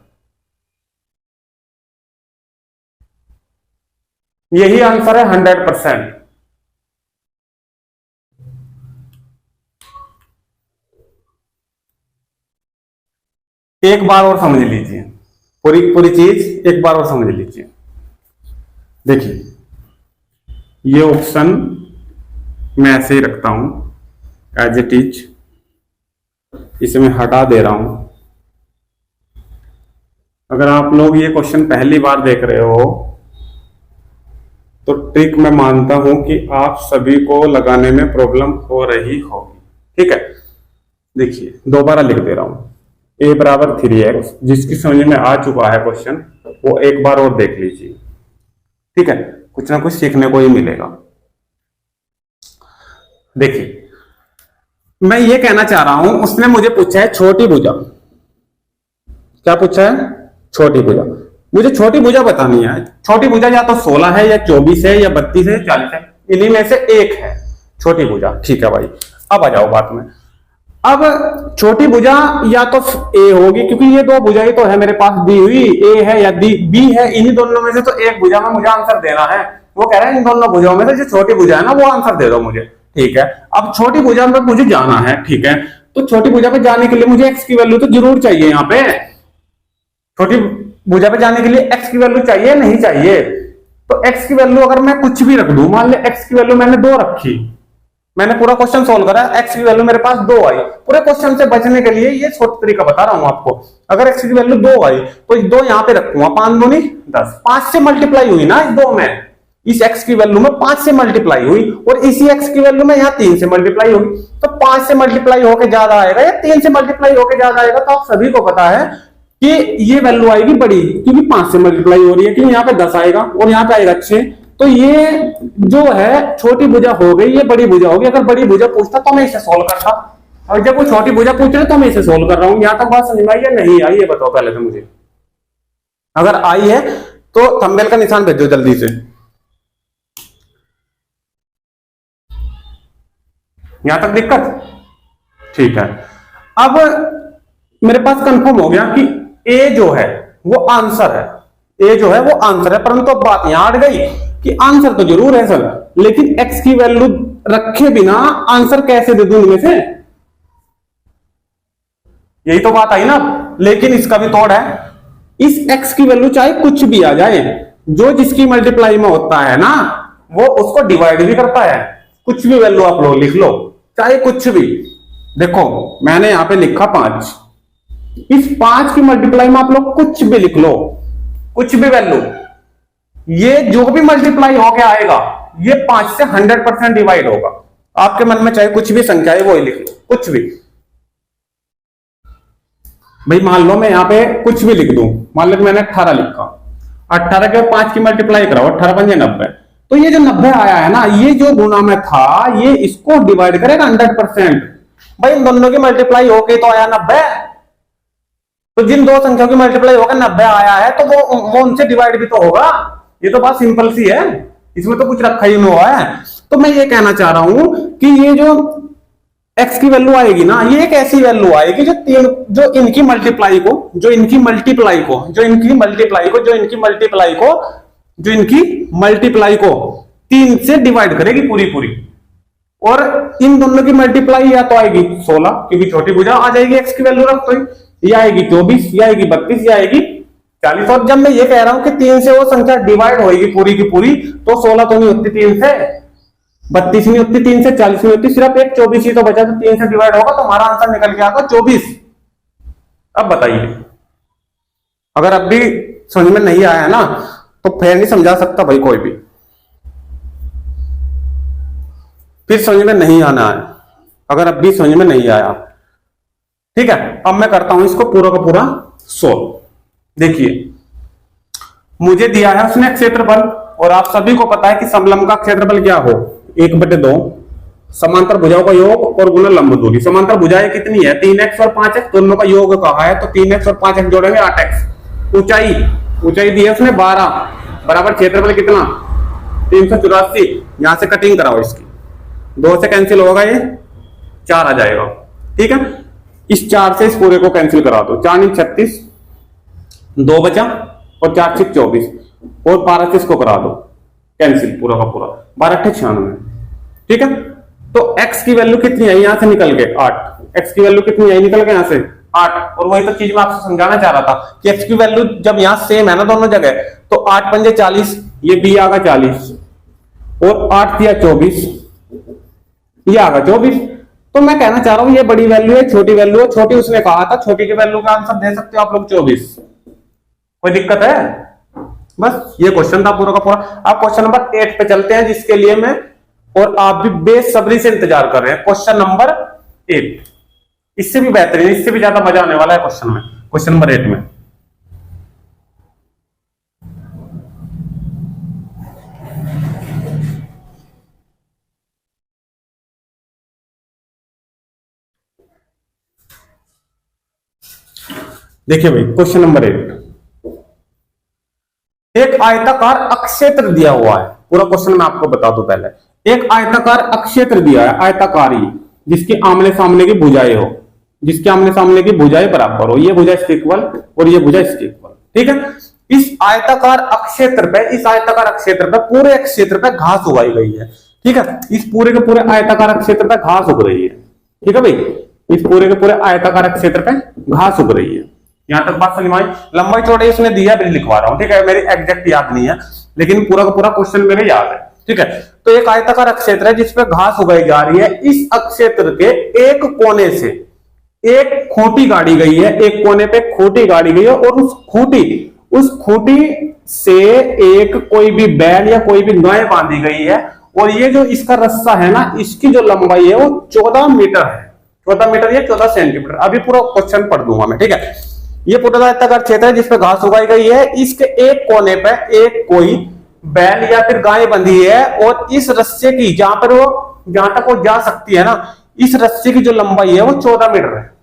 यही आंसर है 100%। एक बार और समझ लीजिए, पूरी पूरी चीज एक बार और समझ लीजिए। देखिए ये ऑप्शन मैं ऐसे ही रखता हूं एज इट इज, इसे मैं हटा दे रहा हूं। अगर आप लोग ये क्वेश्चन पहली बार देख रहे हो तो ट्रिक मैं मानता हूं कि आप सभी को लगाने में प्रॉब्लम हो रही होगी। ठीक है, देखिए दोबारा लिख दे रहा हूं। a बराबर 3x, जिसकी समझ में आ चुका है क्वेश्चन वो एक बार और देख लीजिए। ठीक है, कुछ ना कुछ सीखने को ही मिलेगा। देखिए मैं ये कहना चाह रहा हूं, उसने मुझे पूछा है छोटी भुजा। क्या पूछा है? छोटी भुजा। मुझे छोटी भुजा बतानी है। छोटी भुजा या तो 16 है या 24 है या 32 है या 40 है, इन्हीं में से एक है छोटी भुजा। ठीक है भाई, अब आ जाओ बात में। अब छोटी भुजा या तो ए होगी, क्योंकि ये दो भुजाएं तो है मेरे पास दी हुई, ए है या बी है, इन्हीं दोनों में से तो एक भुजा में मुझे आंसर देना है। वो कह रहा है इन दोनों भुजाओं में से जो छोटी भुजा है ना वो आंसर दे दो मुझे। ठीक है, अब छोटी भुजा में मुझे जाना है। ठीक है, तो छोटी भुजा पे जाने के लिए मुझे एक्स की वैल्यू तो जरूर चाहिए। यहाँ पे छोटी भुजा पे जाने के लिए एक्स की वैल्यू चाहिए नहीं चाहिए? तो एक्स की वैल्यू अगर मैं कुछ भी रख दूं, मान ले एक्स की वैल्यू मैंने 2 रखी, मैंने पूरा क्वेश्चन सोल्व करा, एक्स की वैल्यू मेरे पास 2 आई। पूरे क्वेश्चन से बचने के लिए ये छोटा तरीका बता रहा हूं आपको। अगर एक्स की वैल्यू 2 आई तो 2 यहां पे रखूंगा, 5 दूनी 10, 5 से मल्टीप्लाई हुई ना इस 2 में, इस x की वैल्यू में 5 से मल्टीप्लाई हुई, और इसी x की वैल्यू में यहाँ 3 से मल्टीप्लाई होगी। तो 5 से मल्टीप्लाई होकर ज्यादा आएगा या 3 से मल्टीप्लाई होकर ज्यादा आएगा? तो आप सभी को पता है कि ये वैल्यू आएगी बड़ी, क्योंकि 5 से मल्टीप्लाई हो रही है, क्योंकि यहाँ पे 10 आएगा और यहाँ पे आएगा 6। तो ये जो है छोटी भुजा हो गई, ये बड़ी भुजा होगी। अगर बड़ी भुजा पूछता तो मैं इसे सोल्व करता, और जब वो छोटी भुजा पूछ रहे तो मैं इसे सोल्व कर रहा हूं। यहां तक बात समझ में आई या नहीं आई ये बताओ पहले तो मुझे। अगर आई है तो थंबनेल का निशान भेजो जल्दी से। यहां तक दिक्कत? ठीक है, अब मेरे पास कंफर्म हो गया कि ए जो है वो आंसर है, ए जो है वो आंसर है। परंतु अब बात यहां अड़ गई कि आंसर तो जरूर है सर, लेकिन एक्स की वैल्यू रखे बिना आंसर कैसे दे दूं इनमें से? यही तो बात आई ना। लेकिन इसका भी तोड़ है, इस एक्स की वैल्यू चाहे कुछ भी आ जाए, जो जिसकी मल्टीप्लाई में होता है ना वो उसको डिवाइड भी करता है। कुछ भी वैल्यू आप लोग लिख लो, चाहे कुछ भी। देखो मैंने यहां पे लिखा 5, इस 5 की मल्टीप्लाई में आप लोग कुछ भी लिख लो, कुछ भी वैल्यू, ये जो भी मल्टीप्लाई होके आएगा ये 5 से 100% डिवाइड होगा। आपके मन में चाहे कुछ भी संख्या है वो ही लिख लो, कुछ भी। भाई मान लो मैं यहां पे कुछ भी लिख दूं, मान लो मैंने 18 लिखा, 18 के 5 की मल्टीप्लाई कराओ, 18 पंजे 90। तो ये जो 90 आया है ना, ये जो गुणा में था ये इसको डिवाइड करेगा 100%। भाई इन दोनों की मल्टीप्लाई होके तो आया 90, तो जिन दो संख्याओं की मल्टीप्लाई होकर 90 आया है तो वो उनसे डिवाइड भी तो होगा। ये तो बात सिंपल सी है, इसमें तो कुछ रखा ही नहीं हुआ है। तो मैं ये कहना चाह रहा हूं कि ये जो x की वैल्यू आएगी ना, ये एक ऐसी वैल्यू आएगी जो इनकी मल्टीप्लाई को 3 से डिवाइड करेगी पूरी पूरी। और इन दोनों की मल्टीप्लाई या तो आएगी 16, क्योंकि छोटी भुजा आ जाएगी x की वैल्यू रख तो, या आएगी 24, या आएगी 32, या आएगी 40। और जब मैं ये कह रहा हूं कि 3 से वो संख्या डिवाइड होगी पूरी की पूरी, तो 16 तो नहीं होती 3 से, 32 नहीं होती 3 से, 40 नहीं होती, सिर्फ एक 24 ही तो बचा, तो 3 से डिवाइड होगा तो हमारा आंसर निकल के आएगा 24। अब बताइए, अगर अब भी समझ में नहीं आया ना तो फिर नहीं समझा सकता भाई कोई भी, फिर समझ में नहीं आना है अगर अब भी समझ में नहीं आया। ठीक है, अब मैं करता हूं इसको पूरा का पूरा सोल्व। देखिए मुझे दिया है उसने क्षेत्रफल, और आप सभी को पता है कि समलंब का क्षेत्रफल क्या हो, 1/2 समांतर भुजाओं का योग और गुना लंब दूरी। समांतर भुजाएं कितनी है? 3x और 5x, दोनों का योग कहा है तो 3x और 5x जोड़ेंगे 8x। ऊंचाई दी है उसने 12, बराबर क्षेत्रफल कितना? 384। यहां से कटिंग कराओ इसकी, 2 से कैंसिल होगा, ये 4 आ जाएगा। ठीक है, इस 4 से इस पूरे को कैंसिल करा दो, 4 × 36, 2 बचा, और 4 × 24, और 12 से इसको करा दो कैंसिल पूरा का पूरा, 12 × 96। ठीक है, तो x की वैल्यू कितनी आई यहां से निकल के? 8। x की वैल्यू कितनी आई निकल के यहां से? 8। और वही तो चीज मैं आपसे समझाना चाह रहा था कि x की वैल्यू जब यहां सेम है ना दोनों जगह, तो 8 पंजे 40, ये b आगा 40, और 8 दिया 24, ये आगा 24। तो मैं कहना चाह रहा हूं ये बड़ी वैल्यू है, छोटी वैल्यू है। छोटी उसने कहा था, छोटी की वैल्यू का आंसर दे सकते हो आप लोग 24। कोई दिक्कत है? बस ये क्वेश्चन था पूरा का पूरा। अब क्वेश्चन नंबर 8 पे चलते हैं, जिसके लिए मैं और आप भी बेसब्री से इंतजार कर रहे हैं। क्वेश्चन नंबर 8 इससे भी बेहतरीन, इससे भी ज्यादा मजा आने वाला है क्वेश्चन में, क्वेश्चन नंबर 8 में। देखिए भाई, क्वेश्चन नंबर 8, एक आयताकार अक्षेत्र दिया हुआ है। पूरा क्वेश्चन मैं आपको बता दूं पहले। एक आयताकार अक्षेत्र दिया है, आयताकारी, जिसकी आमने सामने की भुजाएं हो, जिसके आमने सामने की भुजाएं बराबर हो, ये भुजा इसके इक्वल और ये भुजा इसके इक्वल। ठीक है, इस आयताकार अक्षेत्र पे, इस आयताकार अक्षेत्र पे, पूरे क्षेत्र पे घास उगाई गई है। ठीक है, इस पूरे के पूरे आयताकार क्षेत्र पे घास उग रही है। ठीक है भाई, इस पूरे के पूरे आयताकार क्षेत्र पे घास उग रही है। यहां तक बात समझ में आई? लंबाई चौड़ाई उसने दिया, मैं लिखवा रहा हूं। ठीक है, मेरी एग्जैक्ट याद नहीं है, लेकिन पूरा का पूरा क्वेश्चन मेरे याद है। ठीक है, तो एक आयताकार क्षेत्र है जिसपे घास उगाई जा रही है। इस क्षेत्र के एक कोने से एक खूंटी गाड़ी गई है, एक कोने पे खूंटी गाड़ी गई है, और उस खूंटी से एक कोई भी बैल या कोई भी गाय बांधी गई है। और ये जो इसका रस्सा है ना, इसकी जो लंबाई है वो 14 मीटर है। 14 मीटर या 14 सेंटीमीटर। अभी पूरा क्वेश्चन पढ़ दूंगा मैं। ठीक है, ये पूरा आयताकार क्षेत्र है जिसपे घास उगाई गई है। इसके एक कोने पे एक कोई बैल या फिर गाय बंधी है, और इस रस्से की जहां तक वो जा सकती है ना, इस रस्से की जो लंबाई है वो 14 मीटर है।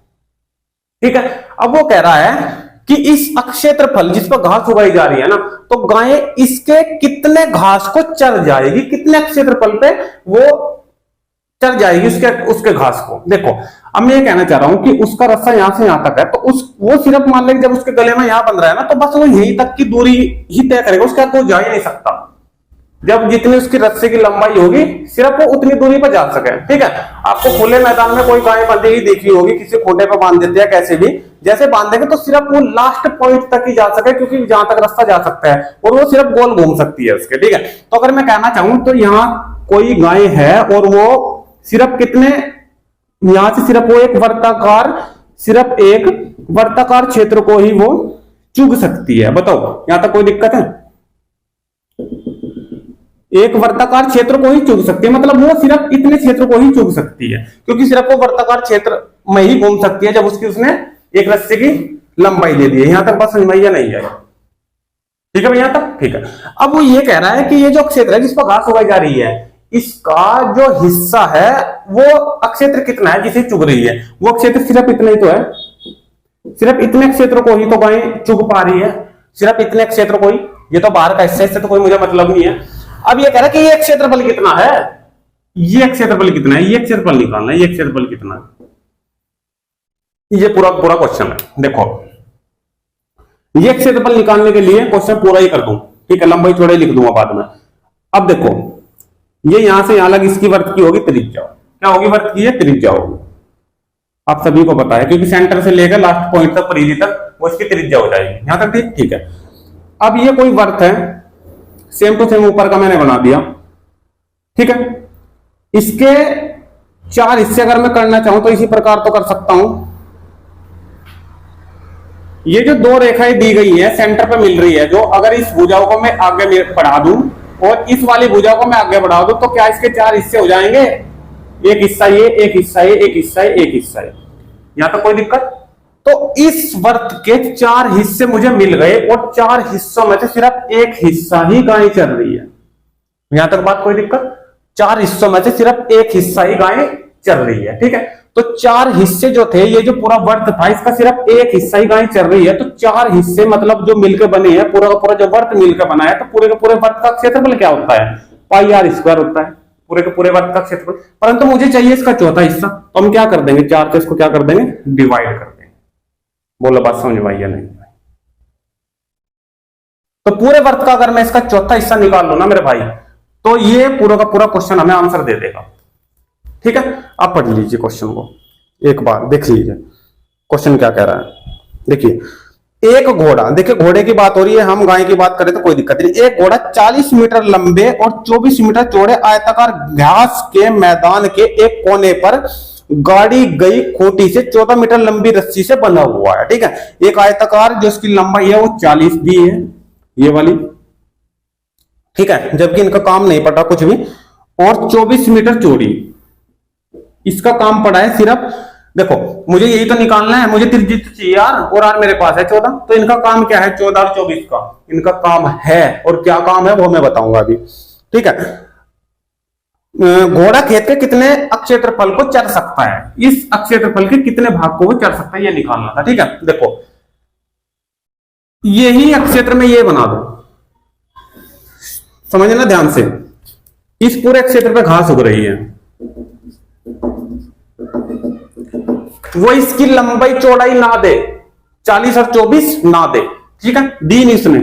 ठीक है, अब वो कह रहा है कि इस क्षेत्रफल जिस पर घास उगाई जा रही है ना, तो गाय इसके कितने घास को चर जाएगी, कितने क्षेत्रफल पे वो चर जाएगी उसके घास को। देखो, अब मैं ये कहना चाह रहा हूं कि उसका रस्सा यहां से यहां तक है, तो वो सिर्फ मान लें जब उसके गले में यहां बंध रहा है ना, तो बस वो यहीं तक की दूरी ही तय करेगा, उसके आगे कोई जा ही नहीं सकता। जब जितनी उसकी रस्से की लंबाई होगी, सिर्फ वो उतनी दूरी पर जा सके। ठीक है, आपको खुले मैदान में कोई गाय बंधी ही देखी होगी, किसी खूंटे पे बांध देते हैं, कैसे भी जैसे बांधेंगे तो सिर्फ वो लास्ट पॉइंट तक ही जा सके, क्योंकि जहां तक रास्ता जा सकता है, और वो सिर्फ गोल घूम सकती है उसके। ठीक है, तो अगर मैं कहना चाहूं तो यहाँ कोई गाय है और वो सिर्फ कितने, यहां से सिर्फ वो एक वर्ताकार क्षेत्र को ही वो चुग सकती है। बताओ, यहां तक कोई दिक्कत है? एक वर्ताकार क्षेत्र को ही चुग सकती है, मतलब वो सिर्फ इतने क्षेत्र को ही चुग सकती है, क्योंकि सिर्फ वो वर्ताकार क्षेत्र में ही घूम सकती है जब उसने एक रस्से की लंबाई दे दी है। यहां तक बात समझ में आई या नहीं आई? ठीक है, यहां तक ठीक है। अब वो ये कह रहा है कि ये जो क्षेत्र है जिस पर घास उगाई जा रही है, इसका जो हिस्सा है वो क्षेत्र कितना है जिसे चुग रही है, वो क्षेत्र सिर्फ इतना ही तो है। सिर्फ इतने क्षेत्र को ही तो गाय चुग पा रही है, सिर्फ इतने क्षेत्र को ही। ये तो बाहर का हिस्सा, इससे तो कोई मुझे मतलब नहीं है। अब ये कह रहा है कि ये क्षेत्रफल कितना है, ये क्षेत्रफल कितना है, ये क्षेत्रफल निकालना है, ये क्षेत्रफल कितना है। ये पूरा क्वेश्चन है। देखो, ये क्षेत्रफल निकालने के लिए क्वेश्चन पूरा ही कर दूं। ठीक है, लंबाई चौड़ाई लिख दूंगा बाद में। अब देखो, ये यहां से यहां लग इसकी वर्त की होगी त्रिज्या। क्या होगी वर्त की? त्रिज्या होगी। आप सभी को पता है, क्योंकि सेंटर से लेकर लास्ट पॉइंट तक, परिधि तक, वो इसकी त्रिज्या हो जाएगी। यहां तक ठीक है। अब ये कोई वर्त है, सेम टू सेम ऊपर का मैंने बना दिया। ठीक है, इसके 4 हिस्से अगर मैं करना चाहूं तो इसी प्रकार तो कर सकता हूं। ये जो 2 रेखाएं दी गई है सेंटर पे मिल रही है, जो अगर इस भुजाओं को मैं आगे बढ़ा दूं और इस वाली भुजा को मैं आगे बढ़ा दूं, तो क्या इसके 4 हिस्से हो जाएंगे? एक हिस्सा ये, एक हिस्सा ये, एक हिस्सा ये, एक हिस्सा ये। यहां तक कोई दिक्कत? तो इस वर्त के 4 हिस्से मुझे मिल गए, और 4 हिस्सों में से सिर्फ एक हिस्सा ही गाय चल रही है। यहां तक बात कोई दिक्कत? 4 हिस्सों में से सिर्फ एक हिस्सा ही गाय चल रही है। ठीक है, तो 4 हिस्से जो थे, ये जो पूरा वर्त था, इसका सिर्फ एक हिस्सा ही गाय चल रही है। तो 4 हिस्से मतलब जो मिलकर बने हैं, पूरा का पूरा जो वर्त मिलकर बना है, तो पूरे के पूरे वर्त का क्षेत्रफल क्या होता है? पाई आर स्क्वायर होता है, पूरे के पूरे वर्त का क्षेत्रफल। परंतु मुझे चाहिए इसका चौथा हिस्सा, तो हम क्या कर देंगे? 4 से इसको क्या कर देंगे? डिवाइड कर देंगे। बोलो, बात समझ में आई या नहीं? तो पूरे वर्त का अगर मैं इसका चौथा हिस्सा निकाल लूं ना मेरे भाई, तो ये पूरा का पूरा क्वेश्चन हमें आंसर दे देगा। ठीक है, आप पढ़ लीजिए क्वेश्चन को एक बार, देख लीजिए क्वेश्चन क्या कह रहा है। देखिए, एक घोड़ा, देखिए घोड़े की बात हो रही है, हम गाय की बात करें तो कोई दिक्कत नहीं। एक घोड़ा 40 मीटर लंबे और 24 मीटर चौड़े आयताकार घास के मैदान के एक कोने पर गाड़ी गई खूंटी से 14 मीटर लंबी रस्सी से बंधा हुआ है, ठीक है। एक आयताकार जो इसकी लंबाई है वो 40 दी है, ये वाली, ठीक है, जबकि इनका काम नहीं पड़ा कुछ भी, और 24 मीटर चौड़ी इसका काम पड़ा है सिर्फ। देखो मुझे यही तो निकालना है, मुझे त्रिज्या तो चाहिए यार, और आर मेरे पास है 14, तो इनका काम क्या है 14 और 24 का इनका काम है, और क्या काम है वो मैं बताऊंगा अभी, ठीक है। घोड़ा खेत के कितने अक्षेत्रफल को चर सकता है, इस अक्षेत्रफल के कितने भाग को वो चर सकता है ये निकालना था, ठीक है। देखो यही अक्षेत्र में ये बना दो, समझना ध्यान से, इस पूरे क्षेत्र पे घास उग रही है, वो इसकी लंबाई चौड़ाई ना दे, 40 और 24 ना दे, ठीक है, दी नहीं उसने।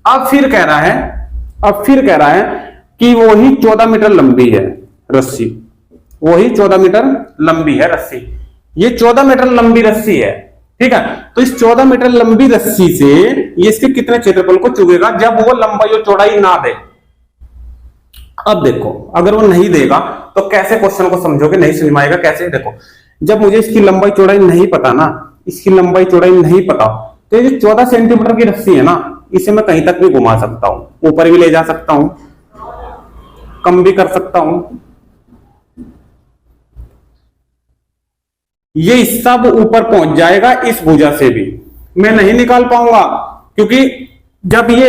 अब फिर कह रहा है कि वही 14 मीटर लंबी है रस्सी, वही 14 मीटर लंबी है रस्सी, ये 14 मीटर लंबी रस्सी है, ठीक है। तो इस 14 मीटर लंबी रस्सी से ये इसके कितने क्षेत्रफल को चुभेगा जब वो लंबाई और चौड़ाई ना दे। अब देखो अगर वो नहीं देगा तो कैसे क्वेश्चन को समझोगे, नहीं समझ में आएगा कैसे। देखो जब मुझे इसकी लंबाई चौड़ाई नहीं पता ना, इसकी लंबाई चौड़ाई नहीं पता, तो ये जो 14 सेंटीमीटर की रस्सी है ना, इसे मैं कहीं तक भी घुमा सकता हूं, ऊपर भी ले जा सकता हूं, कम भी कर सकता हूं, ये सब ऊपर पहुंच जाएगा इस भुजा से भी, मैं नहीं निकाल पाऊंगा, क्योंकि जब ये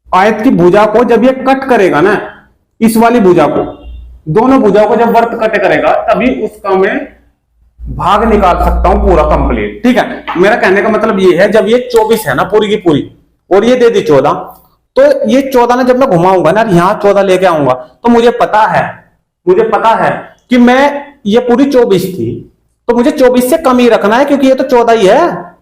आयत की भुजा को जब ये कट करेगा ना, इस वाली भुजा को, दोनों भुजाओं को जब वर्त कट करेगा तभी उसका मैं भाग निकाल सकता हूं पूरा कंप्लीट, ठीक है। मेरा कहने का मतलब ये है जब ये 24 है ना पूरी की पूरी, और ये दे दी 14, तो ये 14 ना जब मैं घुमाऊंगा ना, यहां 14 लेके आऊंगा, तो मुझे पता है कि मैं ये पूरी 24 थी, तो मुझे 24 से कम ही रखना है, क्योंकि ये तो 14 ही है,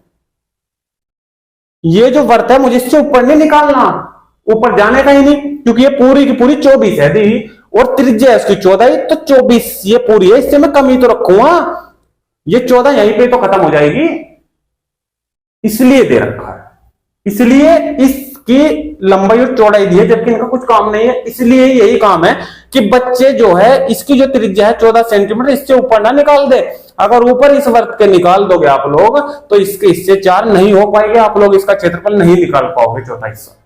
ये जो वर्त है मुझे इससे ऊपर नहीं निकालना, ऊपर जाने का ही नहीं, क्योंकि ये पूरी की पूरी 24 है दी, और त्रिज्या है उसकी 14, तो 24 ये पूरी है, इससे मैं कम ही तो रखूंगा, ये 14 यहीं पे तो खत्म हो जाएगी, इसलिए दे रखा है, इसलिए इसकी लंबाई और चौड़ाई दी है, जबकि इनका कुछ काम नहीं है। इसलिए यही काम है कि बच्चे जो है इसकी जो त्रिज्या है 14 सेंटीमीटर, इससे ऊपर ना निकाल दे। अगर ऊपर इस वर्त के निकाल दोगे आप लोग तो इसके इससे 4 नहीं हो पाएंगे, आप लोग इसका क्षेत्रफल नहीं निकाल पाओगे, चौथा हिस्सा,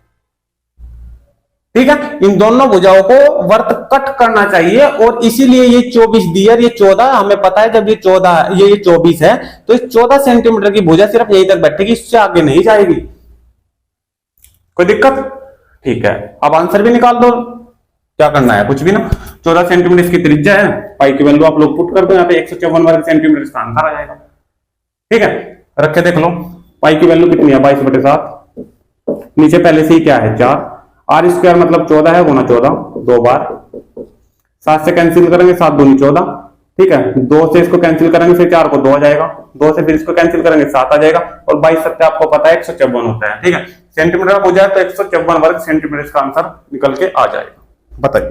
ठीक है। इन दोनों भुजाओं को वर्त कट करना चाहिए, और इसीलिए ये 24 दी है, ये 14 हमें पता है, जब ये 14 ये 24 है, तो इस 14 सेंटीमीटर की भुजा सिर्फ यहीं तक बैठेगी, इससे आगे नहीं जाएगी। कोई दिक्कत? ठीक है, अब आंसर भी निकाल दो, क्या करना है, कुछ भी ना। 14 सेंटीमीटर इसकी त्रिज्या है, पाई की वैल्यू आप लोग पुट कर दो, यहाँ पे 154 वर्ग सेंटीमीटर इसका आंसर आ जाएगा, ठीक है। रख के देख लो, पाई की वैल्यू कितनी है 22/7, नीचे पहले से ही क्या है 4, आर स्क्वायर मतलब 14 है, गुना 14 2 बार, 7 से कैंसिल करेंगे 7 दूनी 14, ठीक है। 2 से इसको कैंसिल करेंगे फिर 4 को 2 आ जाएगा, 2 से फिर इसको कैंसिल करेंगे 7 आ जाएगा, और 22 सत्य आपको पता है 154 होता है, ठीक है। सेंटीमीटर हो जाए तो 154 वर्ग सेंटीमीटर इसका आंसर निकल के आ जाएगा। बताइए,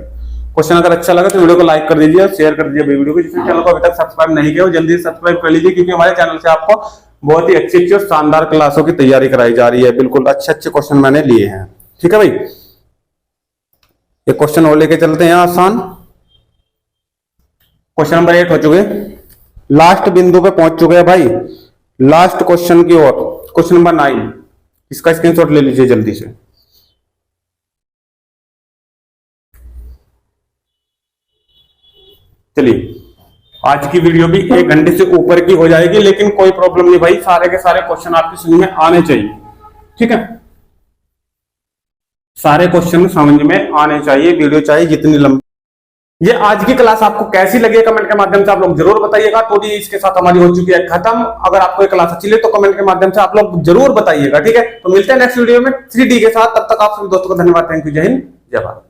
क्वेश्चन अगर अच्छा लगा तो वीडियो को लाइक कर दीजिए, शेयर कर दीजिए वीडियो को, जिसने चैनल को अभी तक सब्सक्राइब नहीं किया वो जल्दी सब्सक्राइब कर लीजिए, क्योंकि हमारे चैनल से आपको बहुत ही अच्छी और शानदार क्लासों की तैयारी कराई जा रही है, बिल्कुल अच्छे क्वेश्चन मैंने लिए हैं, ठीक है भाई। एक क्वेश्चन और लेके चलते हैं आसान, क्वेश्चन नंबर 8 हो चुके, लास्ट बिंदु पे पहुंच चुके हैं भाई, लास्ट क्वेश्चन की ओर, क्वेश्चन नंबर 9, इसका स्क्रीनशॉट ले लीजिए जल्दी से। चलिए, आज की वीडियो भी 1 घंटे से ऊपर की हो जाएगी, लेकिन कोई प्रॉब्लम नहीं भाई, सारे के सारे क्वेश्चन आपकी समझ में आने चाहिए, ठीक है। सारे क्वेश्चन समझ में आने चाहिए, वीडियो चाहिए जितनी लंबी। ये आज की क्लास आपको कैसी लगी कमेंट के माध्यम से आप लोग जरूर बताइएगा। तो इसके साथ हमारी हो चुकी है खत्म। अगर आपको ये क्लास अच्छी लगे तो कमेंट के माध्यम से आप लोग जरूर बताइएगा, ठीक है। तो मिलते हैं नेक्स्ट वीडियो में 3D के साथ, तब तक आप सभी दोस्तों को धन्यवाद, थैंक यू, जय हिंद, जय भारत।